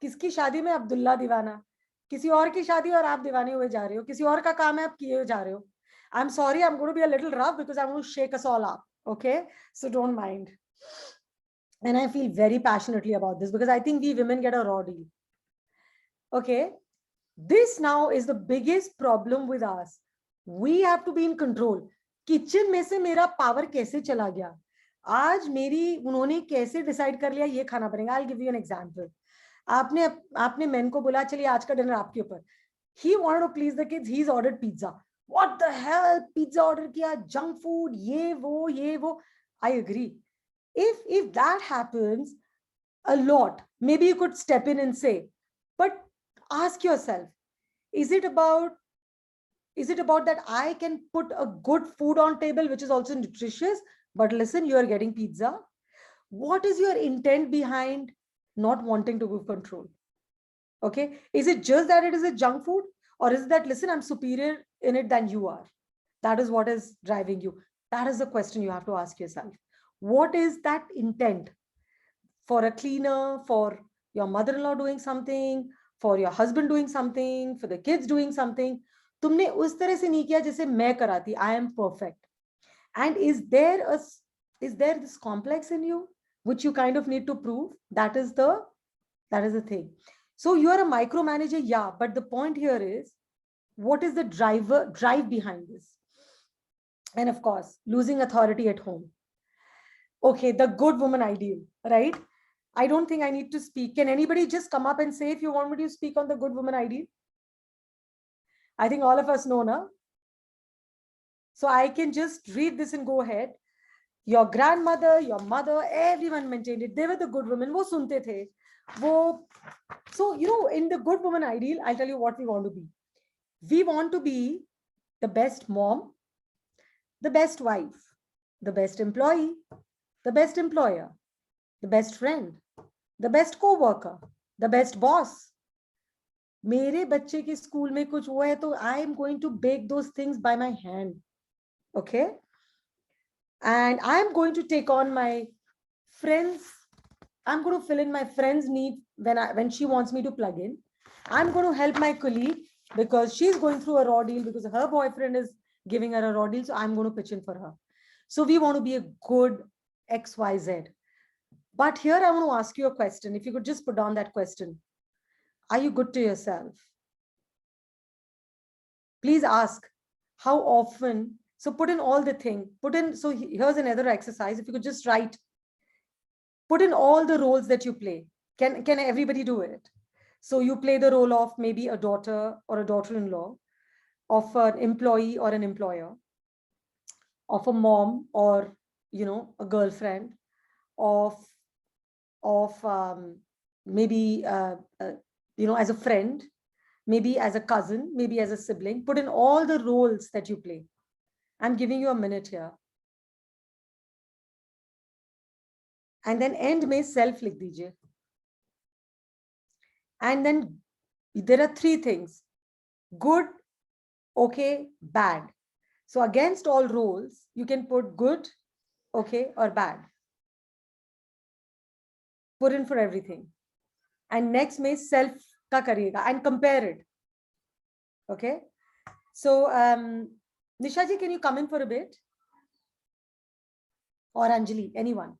किसकी शादी में अब्दुल्ला दीवाना, किसी और की शादी और आप दीवाने हुए जा रहे हो, किसी और का काम है आप किए जा रहे हो. I'm sorry, I'm going to be a little rough because I'm going to shake us all up. Okay, so don't mind. And I feel very passionately about this because I think we women get a raw deal. Okay, this now is the biggest problem with us. We have to be in control. Kitchen में से मेरा power कैसे चला गया, आज मेरी उन्होंने कैसे डिसाइड कर लिया ये खाना बनेगा. I'll give you an example. आपने मेन को बोला चलिए आज का डिनर आपके ऊपर. He wanted to please the kids. He's ordered pizza. What the hell? Pizza order किया, junk food, ये वो. I agree. If that happens a lot, maybe you could step in and say, but ask yourself, is it about that I can put a good food on table which is also nutritious, but listen, you are getting pizza? What is your intent behind not wanting to give control? Okay, is it just that it is a junk food, or is it that, listen, I'm superior in it than you are? That is what is driving you. That is the question you have to ask yourself. What is that intent? For a cleaner, for your mother-in-law doing something, for your husband doing something, for the kids doing something, तुमने उस तरह से नहीं किया जैसे मैं कराती. I am perfect. And is there this complex in you which you kind of need to prove? That is the thing. So you are a micromanager, yeah, but the point here is, what is the drive behind this? And of course, losing authority at home. Okay, the good woman ideal, right? I don't think I need to speak. Can anybody just come up and say if you want me to speak on the good woman ideal? I think all of us know, na? So I can just read this and go ahead. Your grandmother, your mother, everyone maintained it. They were the good women. वो सुनते थे. So, in the good woman ideal, I'll tell you what we want to be. We want to be the best mom, the best wife, the best employee, the best employer, the best friend, the best co-worker, the best boss. मेरे बच्चे के school में कुछ हुआ है तो I am going to bake those things by my hand. Okay? And I am going to take on my friends. I'm going to fill in my friend's need when she wants me to plug in. I'm going to help my colleague because she's going through a raw deal because her boyfriend is giving her a raw deal. So I'm going to pitch in for her. So we want to be a good XYZ. But here I want to ask you a question. If you could just put down that question. Are you good to yourself? Please ask how often. So put in all the thing. So here's another exercise. If you could just write, put in all the roles that you play. Can everybody do it? So you play the role of maybe a daughter or a daughter-in-law, of an employee or an employer, of a mom or, a girlfriend, of maybe, as a friend, maybe as a cousin, maybe as a sibling. Put in all the roles that you play. I'm giving you a minute here. And then end में self लिख दीजिए. And then there are 3 things: good, okay, bad. So against all roles, you can put good, okay, or bad. Put in for everything. And next में self का करिएगा and compare it. Okay. So Nisha ji, can you come in for a bit? Or Anjali, anyone?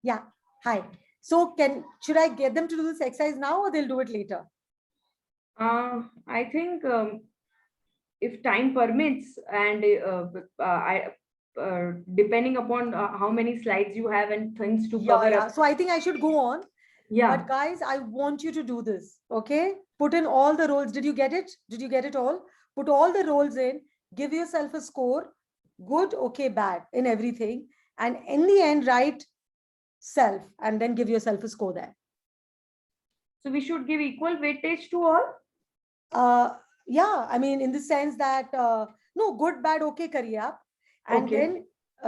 Yeah. Hi. So should I get them to do this exercise now or they'll do it later? I think if time permits and depending upon how many slides you have and things to cover up. So I think I should go on. Yeah. But guys, I want you to do this. Okay. Put in all the roles. Did you get it? Did you get it all? Put all the roles in. Give yourself a score. Good, okay, bad in everything. And in the end, write self and then give yourself a score there. So we should give equal weightage to all? Yeah, I mean, in the sense that, no, good, bad, okay, kariye aap. And then,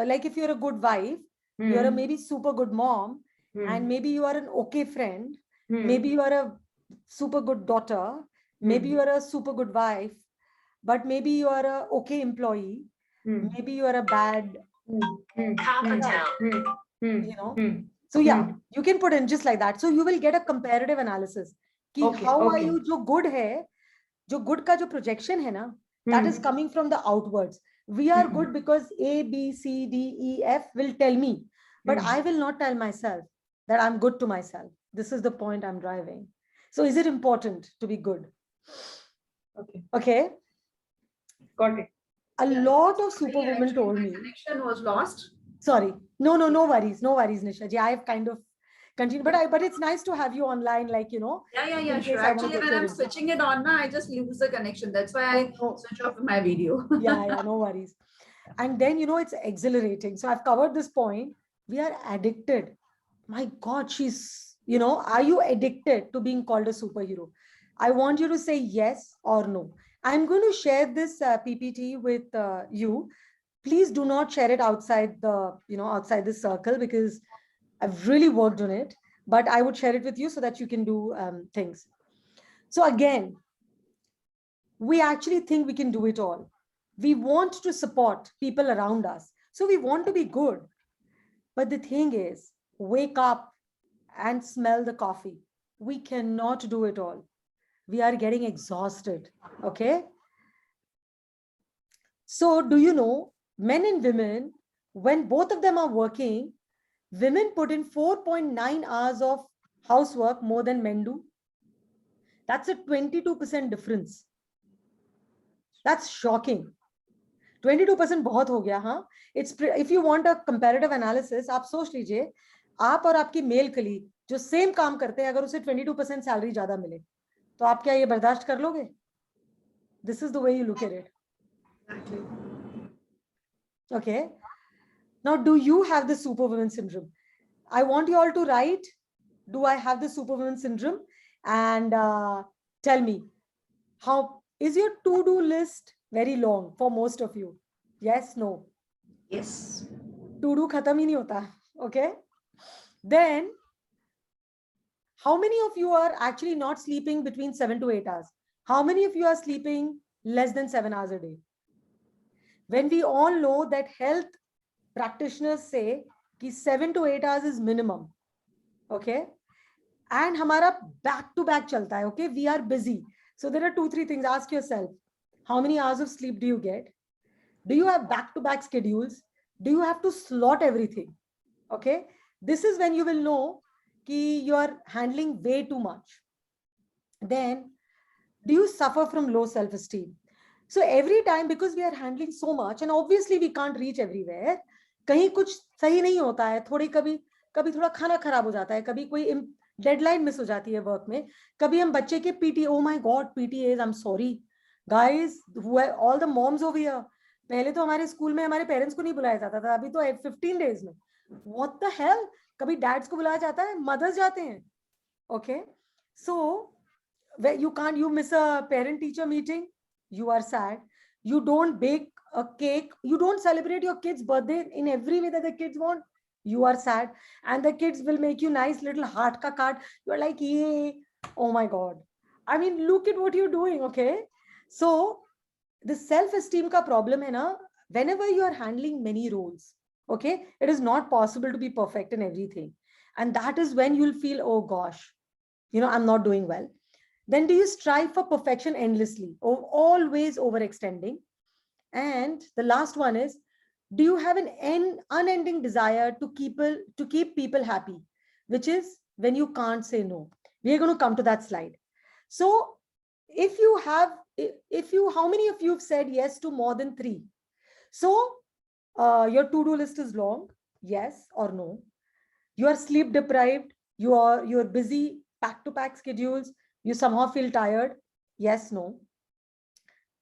like if you're a good wife, you're a maybe super good mom, and maybe you are an okay friend, maybe you are a super good daughter, maybe you are a super good wife, but maybe you are a okay employee, maybe you are a bad, So yeah, you can put in just like that. So you will get a comparative analysis. How are you? Jo good hai, jo good ka jo projection hai na, that is coming from the outwards. We are good because A, B, C, D, E, F will tell me, but I will not tell myself that I'm good to myself. This is the point I'm driving. So is it important to be good? Okay. Got it. A lot of superwomen told me. Connection was lost. Sorry. No worries. No worries, Nisha ji. I have kind of continued, but it's nice to have you online, like, Yeah, sure. Actually, when I'm switching it on, I just lose the connection. That's why I switch off my video. yeah, no worries. And then, it's exhilarating. So I've covered this point. We are addicted. My God, are you addicted to being called a superhero? I want you to say yes or no. I'm going to share this PPT with you. Please do not share it outside outside this circle because I've really worked on it, but I would share it with you so that you can do things. So again, we actually think we can do it all. We want to support people around us. So we want to be good. But the thing is, wake up and smell the coffee. We cannot do it all. We are getting exhausted. Okay. So do you know, men and women, when both of them are working, women put in 4.9 hours of housework more than men do. That's a 22% difference. That's shocking. 22% बहुत हो गया, हाँ? If you want a comparative analysis, आप सोच लीजिए, आप और आपकी मेल कलीग जो सेम काम करते हैं, अगर उसे 22% सैलरी ज्यादा मिले, तो आप क्या ये बर्दाश्त कर लोगे? This is the way you look at it. Okay. Now, do you have the superwoman syndrome? I want you all to write, do I have the superwoman syndrome? And Tell me, how is your to-do list very long for most of you? Yes, no? Yes. To-do khatam hi nahi hota. Okay. Then, how many of you are actually not sleeping between 7 to 8 hours? How many of you are sleeping less than 7 hours a day? When we all know that health practitioners say कि 7 to 8 hours is minimum. Okay. And हमारा back to back चलता है. Okay. We are busy. So there are 2-3 things. Ask yourself, how many hours of sleep do you get? Do you have back to back schedules? Do you have to slot everything? Okay. This is when you will know कि you are handling way too much. Then, do you suffer from low self-esteem? So every time, because we are handling so much, and obviously we can't reach everywhere, कहीं कुछ सही नहीं होता है, थोड़ी कभी थोड़ा खाना खराब हो जाता है, कभी कोई डेडलाइन मिस हो जाती है वर्क में, कभी हम बच्चे के PT, oh my God, PTAs, I am sorry guys, all the moms over here, पहले तो हमारे स्कूल में हमारे पेरेंट्स को नहीं बुलाया जाता था, अभी तो 15 डेज में, व्हाट द हेल, कभी डैड्स को बुलाया जाता है, मदर्स जाते हैं. Okay, so you miss a parent teacher meeting, you are sad. You don't bake a cake, you don't celebrate your kids' birthday in every way that the kids want, you are sad. And the kids will make you nice little heart ka card, you are like, yay, oh my god, I mean, look at what you're doing. Okay, so the self-esteem ka problem hai na, whenever you are handling many roles, okay, it is not possible to be perfect in everything, and that is when you'll feel, oh gosh, I'm not doing well. Then do you strive for perfection endlessly, always overextending? And the last one is, do you have an unending desire to keep people happy, which is when you can't say no? We are going to come to that slide. So how many of you have said yes to more than 3? So your to-do list is long, yes or no? You are sleep deprived, you're busy, back-to-back schedules, you somehow feel tired, yes, no?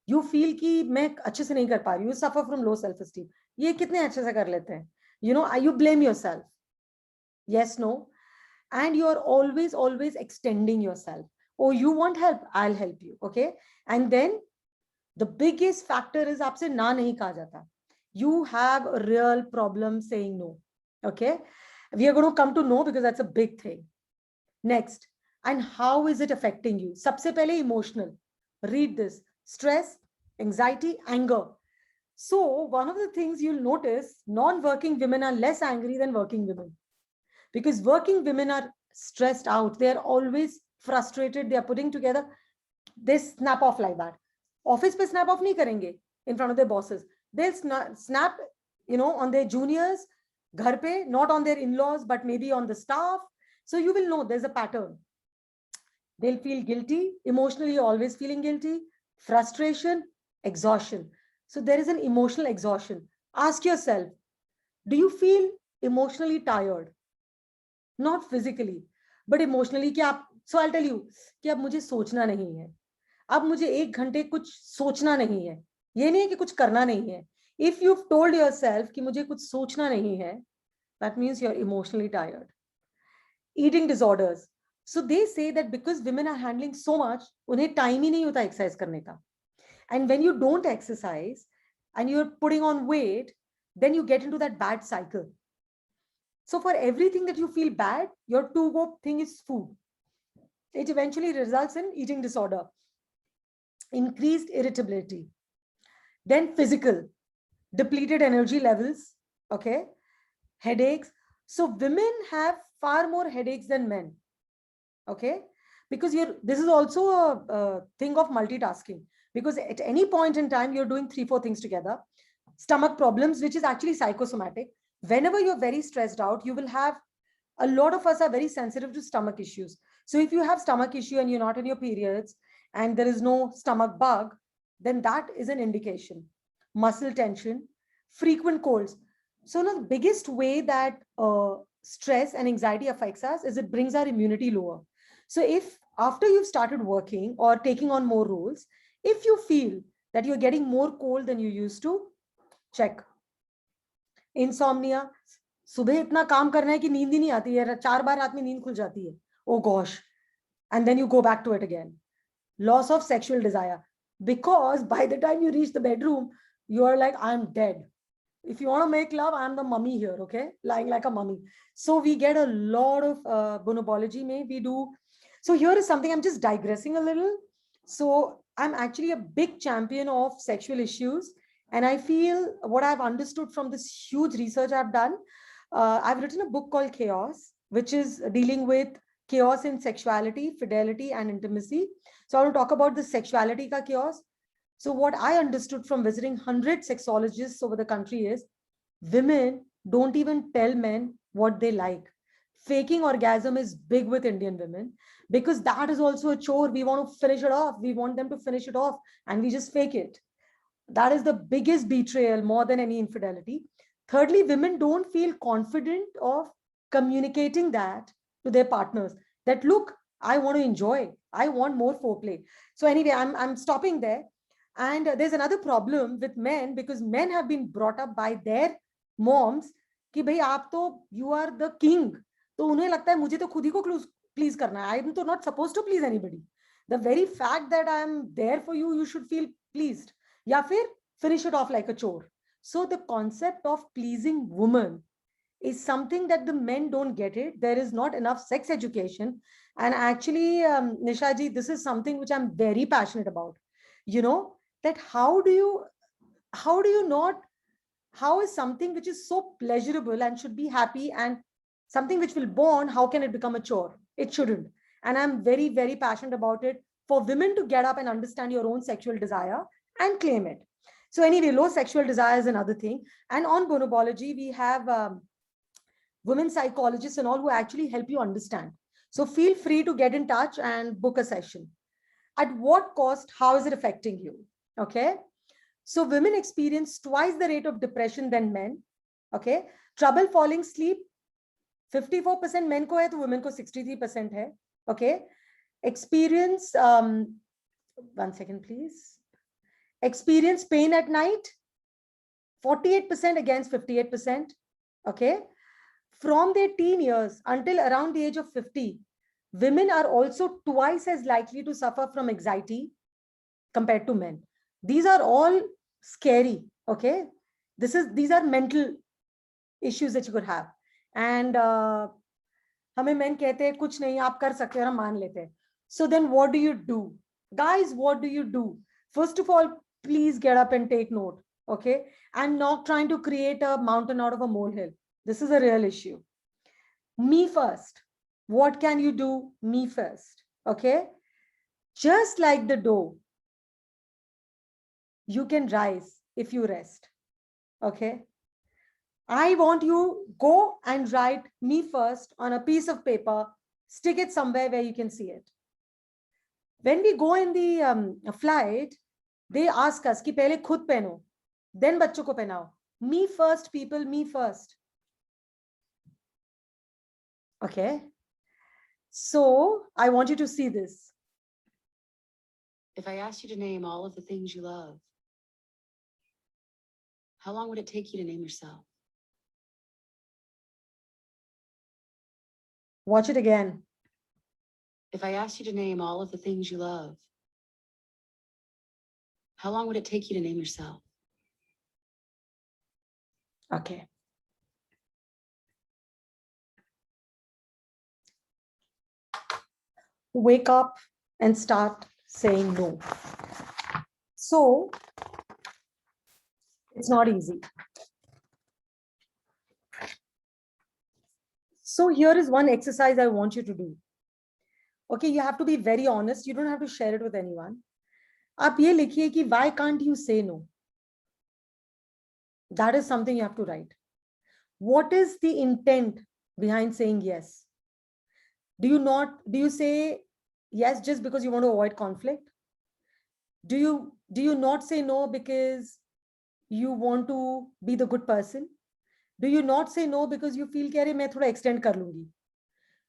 You feel कि मैं अच्छे से नहीं कर पा रही हूँ, you suffer from low self-esteem. ये कितने अच्छे से कर लेते हैं? You blame yourself. Yes, no? And you are always extending yourself. Oh, you want help? I'll help you. Okay. And then the biggest factor is आपसे ना नहीं कहा जाता. You have a real problem saying no. Okay. We are going to come to no because that's a big thing. Next. And how is it affecting you? सबसे पहले emotional. Read this. Stress, anxiety, anger. So one of the things you'll notice, non-working women are less angry than working women. Because working women are stressed out. They're always frustrated. They're putting together. They snap off like that. Office pe snap off nahi karenge in front of their bosses. They'll snap, on their juniors, ghar pe, not on their in-laws, but maybe on the staff. So you will know there's a pattern. They'll feel guilty, emotionally always feeling guilty, frustration, exhaustion. So there is an emotional exhaustion. Ask yourself, do you feel emotionally tired? Not physically, but emotionally. So I'll tell you, कि अब मुझे सोचना नहीं है. अब मुझे 1 घंटे कुछ सोचना नहीं है. ये नहीं है कि कुछ करना नहीं है. If you've told yourself कि मुझे कुछ सोचना नहीं है, that means you're emotionally tired. Eating disorders. So they say that because women are handling so much, उन्हें time ही नहीं होता exercise करने का. And when you don't exercise and you're putting on weight, then you get into that bad cycle. So for everything that you feel bad, your to-go thing is food. It eventually results in eating disorder, increased irritability, then physical, depleted energy levels, okay, headaches. So women have far more headaches than men, okay, because this is also a thing of multitasking, because at any point in time, you're doing 3-4 things together. Stomach problems, which is actually psychosomatic. Whenever you're very stressed out, you will have, a lot of us are very sensitive to stomach issues. So if you have stomach issue and you're not in your periods and there is no stomach bug, then that is an indication. Muscle tension, frequent colds. So the biggest way that stress and anxiety affects us is it brings our immunity lower. So if after you've started working or taking on more roles, if you feel that you're getting more cold than you used to, check. Insomnia, सुबह इतना काम करना है कि नींद ही नहीं आती है, 4 बार रात में नींद खुल जाती है. Oh gosh. And then you go back to it again. loss of sexual desire, because by the time you reach the bedroom, you are like, I'm dead. If you want to make love, I'm the mummy here, okay? Lying like a mummy. So we get a lot of bonobology, we do. So here is something, I'm just digressing a little. So I'm actually a big champion of sexual issues. And I feel what I've understood from this huge research I've done, I've written a book called Chaos, which is dealing with chaos in sexuality, fidelity, and intimacy. So I want to talk about the sexuality ka chaos. So what I understood from visiting 100 sexologists over the country is women don't even tell men what they like. Faking orgasm is big with Indian women because that is also a chore. We want to finish it off. We want them to finish it off and we just fake it. That is the biggest betrayal more than any infidelity. Thirdly, women don't feel confident of communicating that to their partners that, look, I want to enjoy. I want more foreplay. So anyway, I'm stopping there. And there's another problem with men because men have been brought up by their moms कि भाई आप तो you are the king. तो उन्हें लगता है मुझे तो खुद ही को please करना है. I'm तो not supposed to please anybody. The very fact that I'm there for you, you should feel pleased. या फिर finish it off like a chore. So the concept of pleasing woman is something that the men don't get it. There is not enough sex education. And actually, Nisha ji, this is something which I'm very passionate about. You know, that how is something which is so pleasurable and should be happy and something which will bond, how can it become a chore? It shouldn't. And I'm very, very passionate about it for women to get up and understand your own sexual desire and claim it. So anyway, low sexual desire is another thing. And on bonobology, we have women psychologists and all who actually help you understand. So feel free to get in touch and book a session. At what cost? How is it affecting you? Okay. So women experience twice the rate of depression than men. Okay. Trouble falling asleep, 54% men ko hai, to women ko 63% hai. Okay. Experience, one second, please. Experience pain at night, 48% against 58%. Okay. From their teen years until around the age of 50, women are also twice as likely to suffer from anxiety compared to men. These are all scary, okay? These are mental issues that you could have. And हमें men कहते हैं कुछ नहीं आप कर सकते हैं, हम मान लेते हैं. So then what do you do? Guys, what do you do? First of all, please get up and take note, okay? I'm not trying to create a mountain out of a molehill. This is a real issue. Me first. What can you do? Me first, okay? Just like the dough, you can rise if you rest, okay? I want you go and write me first on a piece of paper, stick it somewhere where you can see it. When we go in the flight, they ask us कि पहले खुद पहनो, then बच्चों को पहनाओ. Me first, people, me first. Okay. So I want you to see this. If I asked you to name all of the things you love, how long would it take you to name yourself? Watch it again. If I asked you to name all of the things you love, how long would it take you to name yourself? Okay. Wake up and start saying no. So it's not easy. So here is one exercise I want you to do. Okay, you have to be very honest. You don't have to share it with anyone. आप ये लिखिए कि why can't you say no? That is something you have to write. What is the intent behind saying yes? Do you say yes just because you want to avoid conflict? Do you not say no because you want to be the good person? Do you not say no because you feel कि अरे मैं थोड़ा extend कर लूंगी?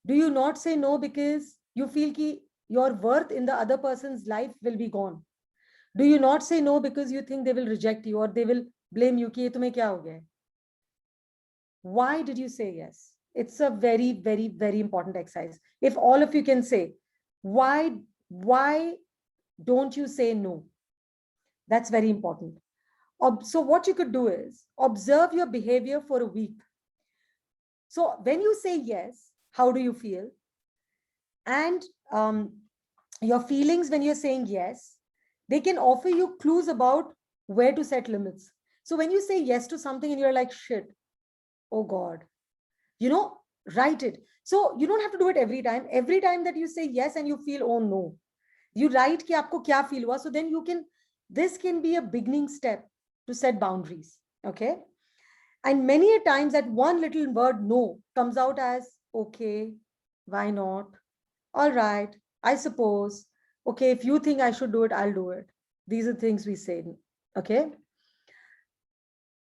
Do you not say no because you feel कि your worth in the other person's life will be gone? Do you not say no because you think they will reject you or they will blame you कि ये तुम्हें क्या हो गया? Why did you say yes? It's a very, very, very important exercise. If all of you can say, why Don't you say no. That's very important. So what you could do is observe your behavior for a week. So when you say yes, how do you feel? And your feelings when you're saying yes, they can offer you clues about where to set limits. So when you say yes to something and you're like, shit, oh God, write it. So you don't have to do it every time. Every time that you say yes and you feel, oh no, you write ki aapko kya feel hua. So then this can be a beginning step to set boundaries. Okay. And many a times that one little word no comes out as, okay, why not? All right, I suppose. Okay, if you think I should do it, I'll do it. These are things we say. Okay.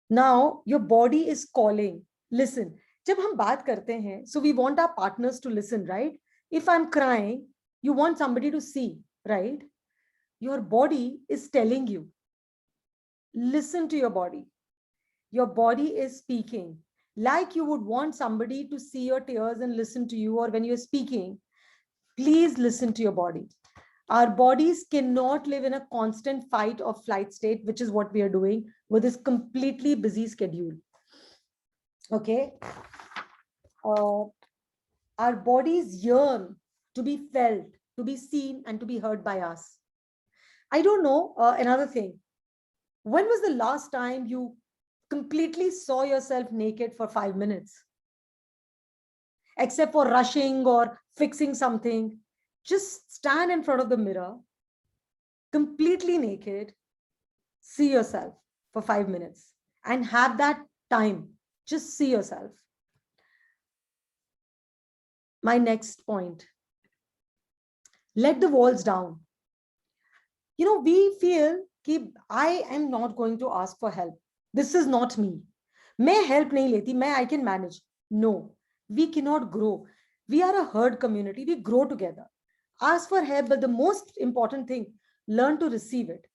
Now your body is calling. Listen. जब हम बात करते हैं, so we want our partners to listen, right? If I'm crying, you want somebody to see, right? Your body is telling you. Listen to your body. Your body is speaking. Like you would want somebody to see your tears and listen to you, or when you're speaking, please listen to your body. Our bodies cannot live in a constant fight or flight state, which is what we are doing with this completely busy schedule. Okay. Our bodies yearn to be felt, to be seen, and to be heard by us. I don't know, another thing. When was the last time you completely saw yourself naked for 5 minutes? Except for rushing or fixing something, just stand in front of the mirror, completely naked, see yourself for 5 minutes and have that time. Just see yourself. My next point. Let the walls down. We feel that I am not going to ask for help. This is not me. Main help nahi leti, I can manage. No, we cannot grow. We are a herd community. We grow together. Ask for help, but the most important thing, learn to receive it.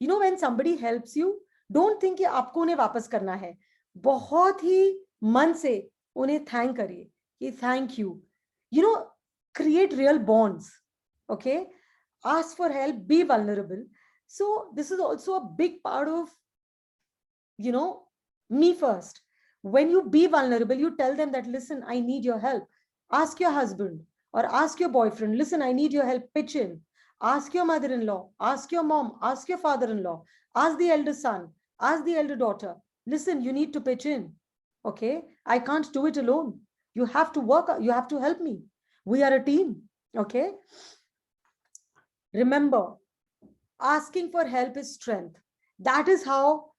When somebody helps you, don't think कि आपको उन्हें वापस करना है. बहुत ही मन से उन्हें thank करिए कि thank you. Create real bonds. Okay, ask for help, be vulnerable. So this is also a big part of me first. When you be vulnerable, you tell them that, listen, I need your help. Ask your husband or ask your boyfriend, listen, I need your help, pitch in. Ask your mother-in-law, ask your mom, ask your father-in-law, ask the elder son, ask the elder daughter, listen, you need to pitch in. Okay, I can't do it alone. You have to work, you have to help me. We are a team. Okay. Remember, asking for help is strength. That is how,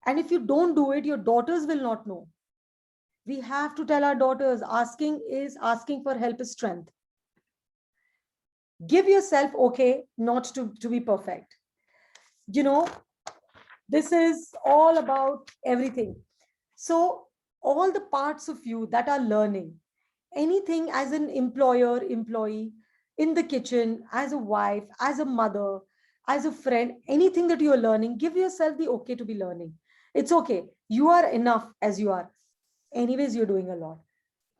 and if you don't do it, your daughters will not know. We have to tell our daughters, asking for help is strength. Give yourself okay not to be perfect. This is all about everything. So all the parts of you that are learning, anything as an employer, employee, in the kitchen, as a wife, as a mother, as a friend, anything that you are learning, give yourself the okay to be learning. It's okay. You are enough as you are. Anyways, you're doing a lot.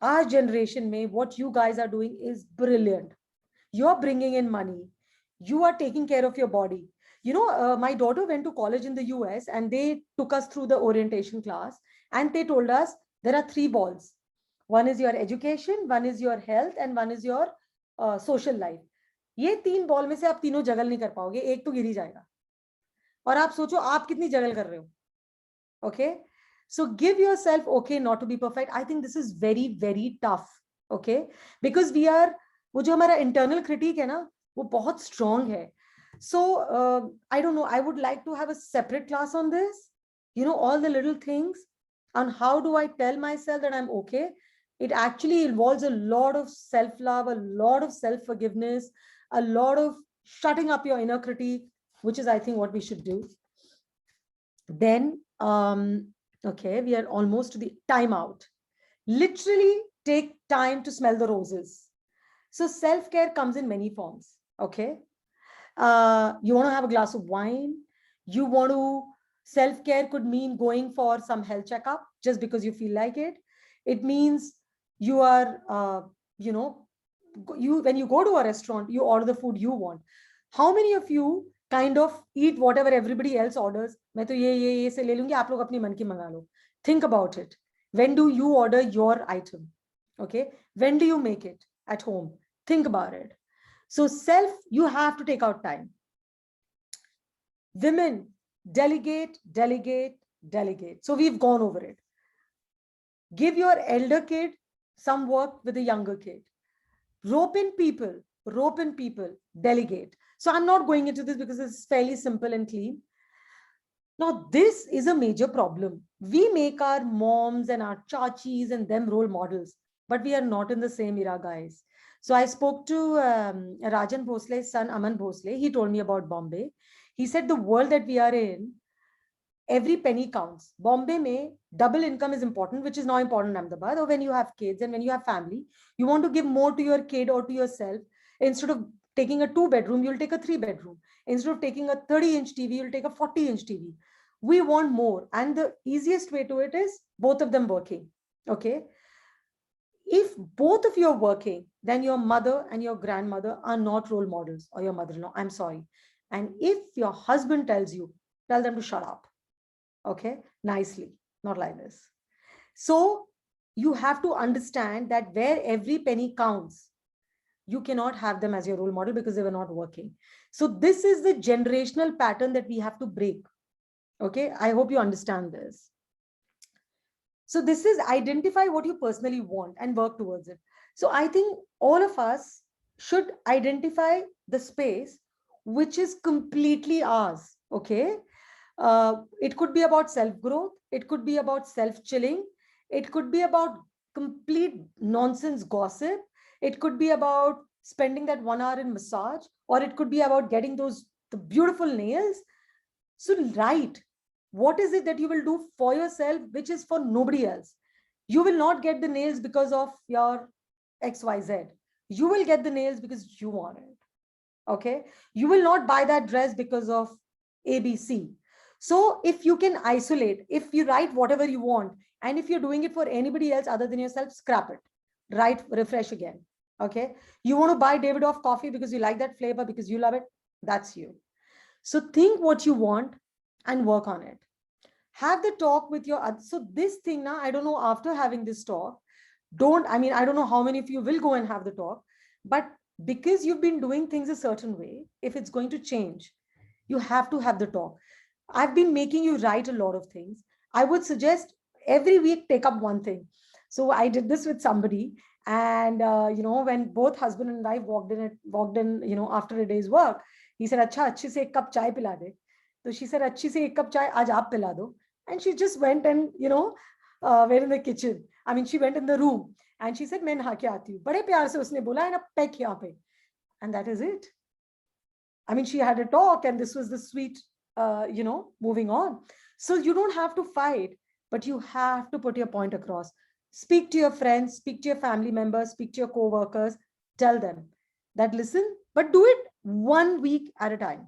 Our generation, what you guys are doing is brilliant. You're bringing in money. You are taking care of your body. My daughter went to college in the US and they took us through the orientation class and they told us there are 3 balls. One is your education, one is your health, and one is your social life. ये 3 ball में से आप तीनों जगल नहीं कर पाओगे, एक तो गिर ही जाएगा. और आप सोचो आप कितनी जगल कर रहे हो. Okay, so give yourself okay not to be perfect. I think this is very, very tough. Okay, because वो जो हमारा internal critique है ना, वो बहुत strong है. So I don't know, I would like to have a separate class on this. All the little things on how do I tell myself that I'm okay. It actually involves a lot of self-love, a lot of self-forgiveness, a lot of shutting up your inner critique, which is, I think, what we should do. Then, okay, we are almost to the timeout. Literally take time to smell the roses. So self-care comes in many forms. Okay. You want to have a glass of wine. You want to, self-care could mean going for some health checkup just because you feel like it. It means you are, when you go to a restaurant, you order the food you want. How many of you kind of eat whatever everybody else orders? मैं तो ये से ले लूंगी, आप लोग अपनी मन की मंगा लो. Think about it. When do you order your item? Okay. When do you make it at home? Think about it. So self, you have to take out time. Women, delegate, delegate, delegate. So we've gone over it. Give your elder kid some work with a younger kid. Rope in people, delegate. So I'm not going into this because it's fairly simple and clean. Now, this is a major problem. We make our moms and our chachis and them role models, but we are not in the same era, guys. So I spoke to Rajan Bhosle's son, Aman Bhosle. He told me about Bombay. He said the world that we are in, every penny counts. Bombay mein double income is important, which is now important in Ahmedabad. Or when you have kids and when you have family, you want to give more to your kid or to yourself. Instead of taking a 2-bedroom, you'll take a 3-bedroom. Instead of taking a 30-inch TV, you'll take a 40-inch TV. We want more. And the easiest way to it is both of them working. Okay. If both of you are working, then your mother and your grandmother are not role models, or your mother-in-law. I'm sorry. And if your husband tells you, tell them to shut up. Okay, nicely, not like this. So you have to understand that where every penny counts, you cannot have them as your role model because they were not working. So this is the generational pattern that we have to break. Okay, I hope you understand this. So this is identify what you personally want and work towards it. So I think all of us should identify the space which is completely ours. Okay. It could be about self-growth. It could be about self-chilling. It could be about complete nonsense gossip. It could be about spending that 1 hour in massage, or it could be about getting the beautiful nails. So write, what is it that you will do for yourself, which is for nobody else? You will not get the nails because of your XYZ. You will get the nails because you want it. Okay. You will not buy that dress because of ABC. So if you can isolate, if you write whatever you want, and if you're doing it for anybody else other than yourself, scrap it. Write, refresh again. Okay. You want to buy Davidoff coffee because you like that flavor, because you love it. That's you. So think what you want and work on it. Have the talk with your, so this thing now, I don't know, after having this talk, I don't know how many of you will go and have the talk, but because you've been doing things a certain way, if it's going to change, you have to have the talk. I've been making you write a lot of things. I would suggest every week, take up one thing. So I did this with somebody, and when both husband and wife walked in, after a day's work, he said, "Acha, अच्छे से एक cup चाय पिला दे." So she said, "अच्छी से एक cup चाय आज आप पिला दो." And she just went and, went in the kitchen. I mean, she went in the room and she said, "मैं नहा के आती हूँ." बड़े प्यार से उसने बोला, "and a peck यहाँ पे." And that is it. I mean, she had a talk, and this was the sweet, moving on. So you don't have to fight, but you have to put your point across. Speak to your friends, speak to your family members, speak to your co-workers, tell them that, listen, but do it 1 week at a time.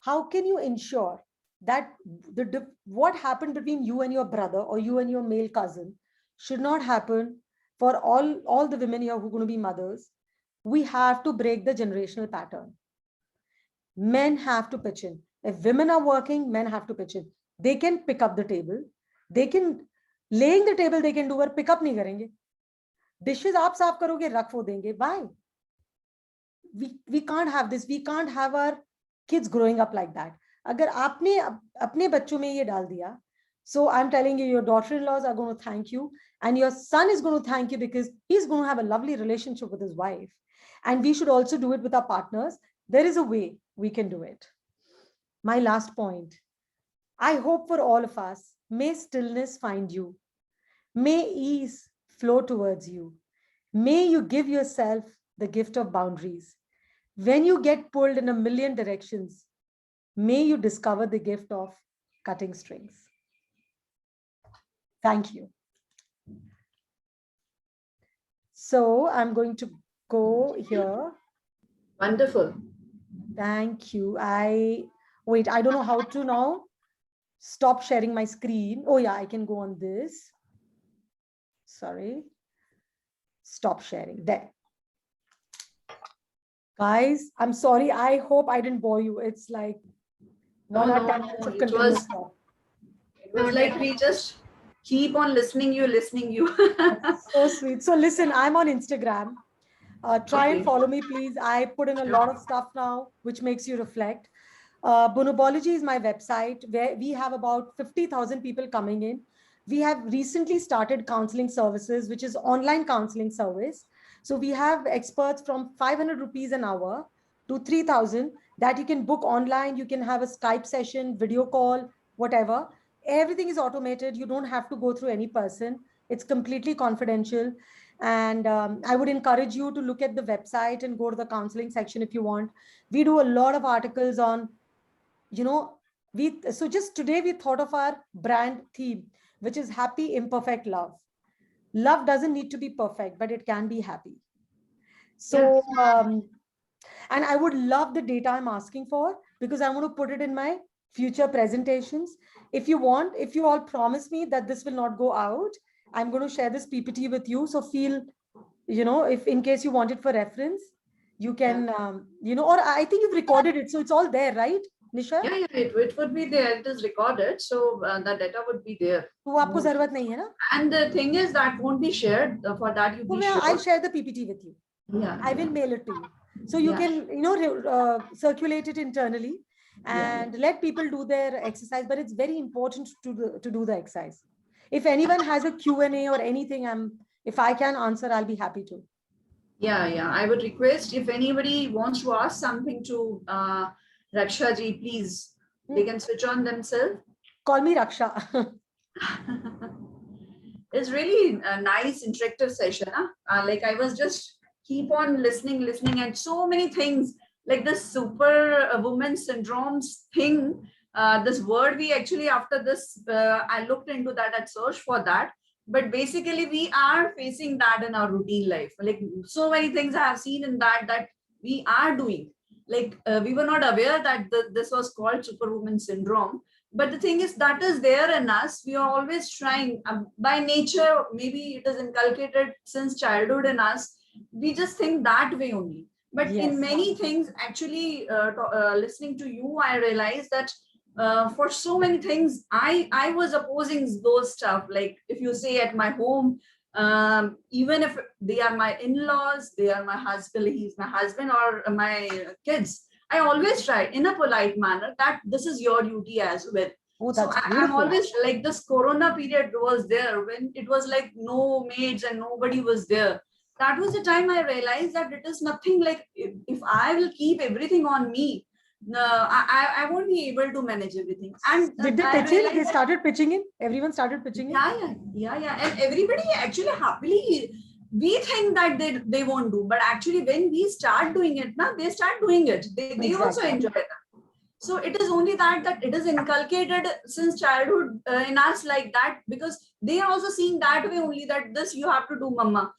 How can you ensure that what happened between you and your brother or you and your male cousin should not happen for all the women here who are going to be mothers? We have to break the generational pattern. Men have to pitch in. If women are working, men have to pitch in. They can pick up the table. They can, laying the table they can do, but pick up nahi karenge. Dishes aap saaf karoge, rakh wo denge. Why? We can't have this. We can't have our kids growing up like that. Agar aapne apne bachcho mein ye dal diya, so I'm telling you, your daughter-in-laws are going to thank you, and your son is going to thank you, because he's going to have a lovely relationship with his wife. And we should also do it with our partners. There is a way we can do it. My last point. I hope for all of us, may stillness find you. May ease flow towards you. May you give yourself the gift of boundaries. When you get pulled in a million directions, may you discover the gift of cutting strings. Thank you. So I'm going to go here. Wonderful. Thank you. I don't know how to now stop sharing my screen. Oh yeah, I can go on this. Sorry. Stop sharing. There. Guys, I'm sorry. I hope I didn't bore you. It's like No, 1 hour, no, 10 minutes no, of it continuous was- talk. It was like we just keep on listening you. So sweet. So listen, I'm on Instagram. Try and Okay. follow me, please. I put in a lot of stuff now, which makes you reflect. Bonobology is my website where we have about 50,000 people coming in. We have recently started counseling services, which is online counseling service. So we have experts from 500 rupees an hour to 3,000 that you can book online. You can have a Skype session, video call, whatever. Everything is automated. You don't have to go through any person. It's completely confidential. And I would encourage you to look at the website and go to the counseling section if you want. We do a lot of articles on, so just today we thought of our brand theme, which is happy, imperfect love. Love doesn't need to be perfect, but it can be happy. So, and I would love the data I'm asking for because I want to put it in my future presentations. If you want, if you all promise me that this will not go out, I'm going to share this PPT with you. So feel, if in case you want it for reference, you can, or I think you've recorded it. So it's all there, right, Nisha? Yeah, it would be there. It is recorded, so the data would be there. तो आपको जरूरत नहीं है ना? And the thing is that won't be shared. For that, you be sure. I'll share the PPT with you. Yeah, I will mail it to you. So you Yeah. can, circulate it internally Yeah. and let people do their exercise. But it's very important to do the exercise. If anyone has a Q&A or anything, if I can answer, I'll be happy to. Yeah. I would request if anybody wants to ask something to Raksha ji, please. They can switch on themselves. Call me Raksha. It's really a nice interactive session. Like I was just keep on listening, and so many things like this super woman syndromes thing. This word we actually after this, I looked into that and searched for that. But basically, we are facing that in our routine life. Like so many things I have seen in that we are doing. Like we were not aware that this was called superwoman syndrome. But the thing is that is there in us. We are always trying by nature. Maybe it is inculcated since childhood in us. We just think that way only. But Yes. in many things, actually, listening to you, I realized that for so many things, I was opposing those stuff. Like if you say at my home, even if they are my in-laws, they are my husband, he's my husband or my kids, I always try in a polite manner that this is your duty as well. Oh, So that's I'm beautiful. always like this Corona period was there when it was like no maids and nobody was there. That was the time I realized that it is nothing like if I will keep everything on me, I won't be able to manage everything. And Did they I pitch in? realized They that- started pitching in? Everyone started pitching in? yeah. And everybody actually happily, we think that they won't do, but actually when we start doing it, now they start doing it. They also Exactly. enjoy that. So it is only that it is inculcated since childhood in us like that, because they are also seeing that way only, that this you have to do, mama.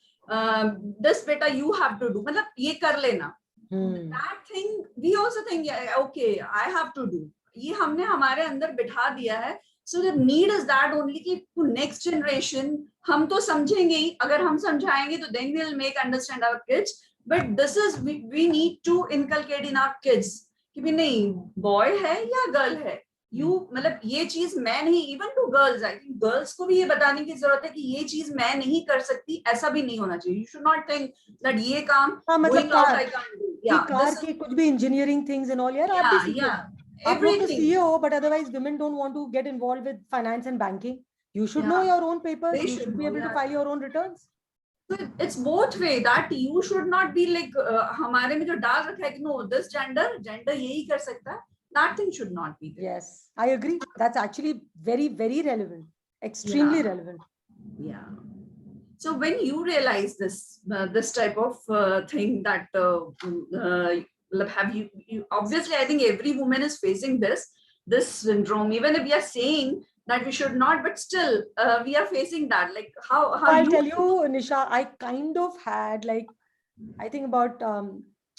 This beta you have to do. Matlab, ye kar lena. That thing we also think, yeah, okay, I have to do. ये हमने हमारे अंदर बिठा दिया है. So the need is that only कि to next generation हम तो समझेंगे ही. अगर हम समझाएंगे तो then we'll make understand our kids. But this is we need to inculcate in our kids कि भी नहीं boy है या girl है. You मतलब ये चीज मैं नहीं, even to girls, I think girls को भी ये बताने की जरूरत है कि ये चीज मैं नहीं कर सकती, ऐसा भी नहीं होना चाहिए. You should not think that ये काम हाँ, मतलब going out car- I can't do. कि कार की कुछ भी engineering things and all, यार आप भी सीखो. Yeah. आप लोग तो Everything. CEO, but otherwise women don't want to get involved with finance and banking. You should know Yeah. your own papers. They You should should be know, able to yeah. file your own returns. So it's both way that you should not be like हमारे में जो डाल रखा है कि no this gender यही कर सकता है. That thing should not be there. Yes, I agree. That's actually very, very relevant. Extremely Yeah. relevant. Yeah. So when you realize this type of thing that have you obviously I think every woman is facing this syndrome, even if we are saying that we should not, but still we are facing that. Like how I'll tell you, Nisha, I kind of had like, I think about,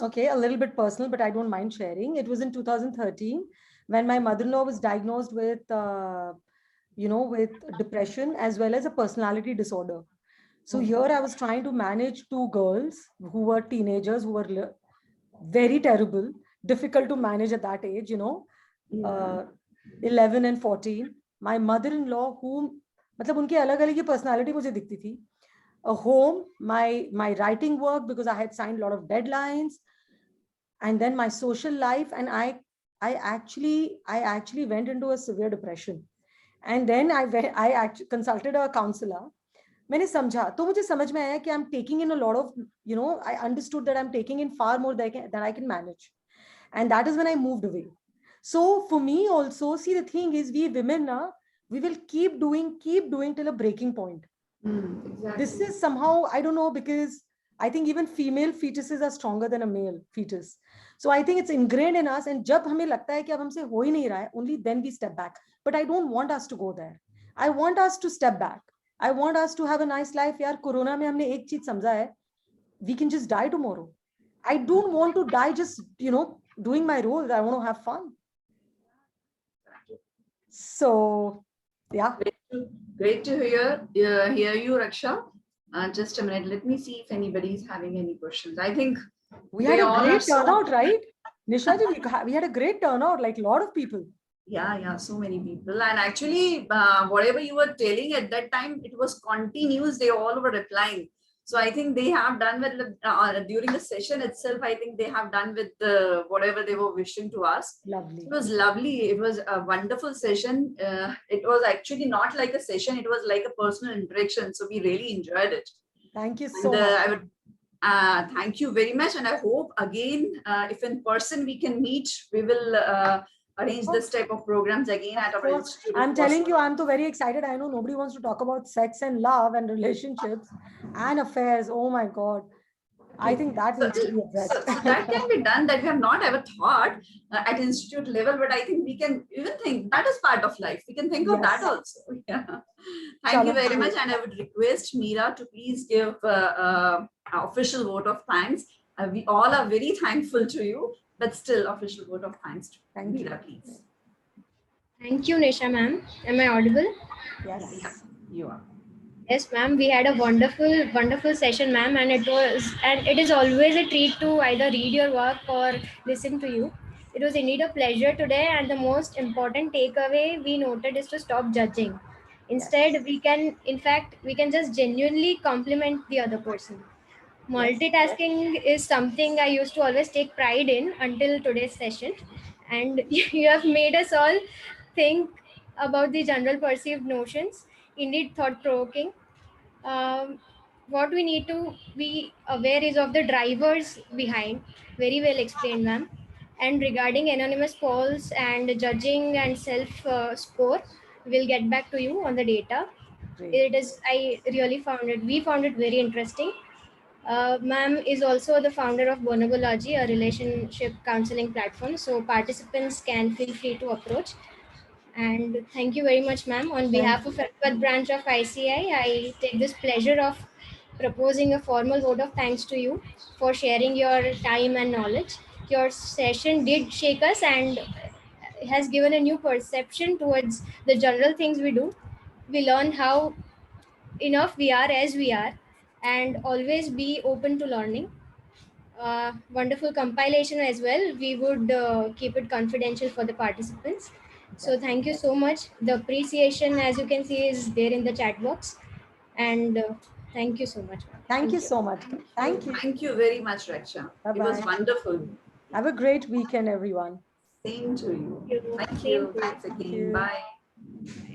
okay, a little bit personal, but I don't mind sharing. It was in 2013 when my mother-in-law was diagnosed with, with depression as well as a personality disorder. So here I was trying to manage two girls who were teenagers, who were very terrible, difficult to manage at that age, 11 and 14. My mother-in-law, whom, मतलब उनकी अलग-अलग ही personality मुझे दिखती थी. A home, my writing work, because I had signed a lot of deadlines, and then my social life, and I actually went into a severe depression. And then I actually consulted a counselor. मैंने समझा, तो मुझे समझ में आया कि I'm taking in a lot of, I understood that I'm taking in far more than I can manage. And that is when I moved away. So for me also, see, the thing is, we women, we will keep doing till a breaking point. Exactly. This is somehow, I don't know, because I think even female fetuses are stronger than a male fetus. So I think it's ingrained in us. And जब हमें लगता है कि अब हमसे हो ही नहीं रहा है, only then we step back. But I don't want us to go there. I want us to step back. I want us to have a nice life. यार, कोरोना में हमने एक चीज समझा है, we can just die tomorrow. I don't want to die just, doing my roles. I want to have fun. So, yeah. Great to hear you, Raksha. Just a minute. Let me see if anybody is having any questions. I think We had they a all are great so- turnout, right? Nisha ji, we had a great turnout, like a lot of people. Yeah, so many people. And actually, whatever you were telling at that time, it was continuous. They all were replying. So I think they have done with during the session itself. I think they have done with whatever they were wishing to us. Lovely. It was lovely. It was a wonderful session. It was actually not like a session. It was like a personal interaction. So we really enjoyed it. Thank you so And much. I would thank you very much. And I hope again, if in person we can meet, we will arrange this type of programs again at our course. institute. I'm if telling you, possible. I'm so very excited. I know nobody wants to talk about sex and love and relationships and affairs. Oh my God. I think that So, needs to be so addressed. that can be done that we have not ever thought at institute level, but I think we can even think that is part of life. We can think of that Yes. also. Yeah. Thank you Chalo. very much. And I would request Meera to please give official vote of thanks. We all are very thankful to you, but still official vote of thanks to Thank you. Meera, please. Thank you, Nisha ma'am. Am I audible? Yes. Yeah, you are. Yes, ma'am. We had a wonderful session, ma'am, and it is always a treat to either read your work or listen to you. It was indeed a pleasure today, and the most important takeaway we noted is to stop judging. Instead, we can just genuinely compliment the other person. Multitasking is something I used to always take pride in until today's session, and you have made us all think about the general perceived notions. Indeed, thought provoking. What we need to be aware is of the drivers behind. Very well explained, ma'am. And regarding anonymous polls and judging and self score, we'll get back to you on the data. Great. We found it very interesting. Ma'am is also the founder of Bonobology, a relationship counseling platform. So participants can feel free to approach. And thank you very much, ma'am. On behalf of Hyderabad branch of ICI, I take this pleasure of proposing a formal vote of thanks to you for sharing your time and knowledge. Your session did shake us and has given a new perception towards the general things we do. We learn how enough we are as we are and always be open to learning. Wonderful compilation as well. We would keep it confidential for the participants. So thank you so much. The appreciation, as you can see, is there in the chat box. And thank you so much. Thank you so much. Thank you. Thank you very much, Raksha. It was Bye-bye. wonderful. Have a great weekend, everyone. Same to you. Thank you. Thank Same you. to you. Thanks again. you. Bye.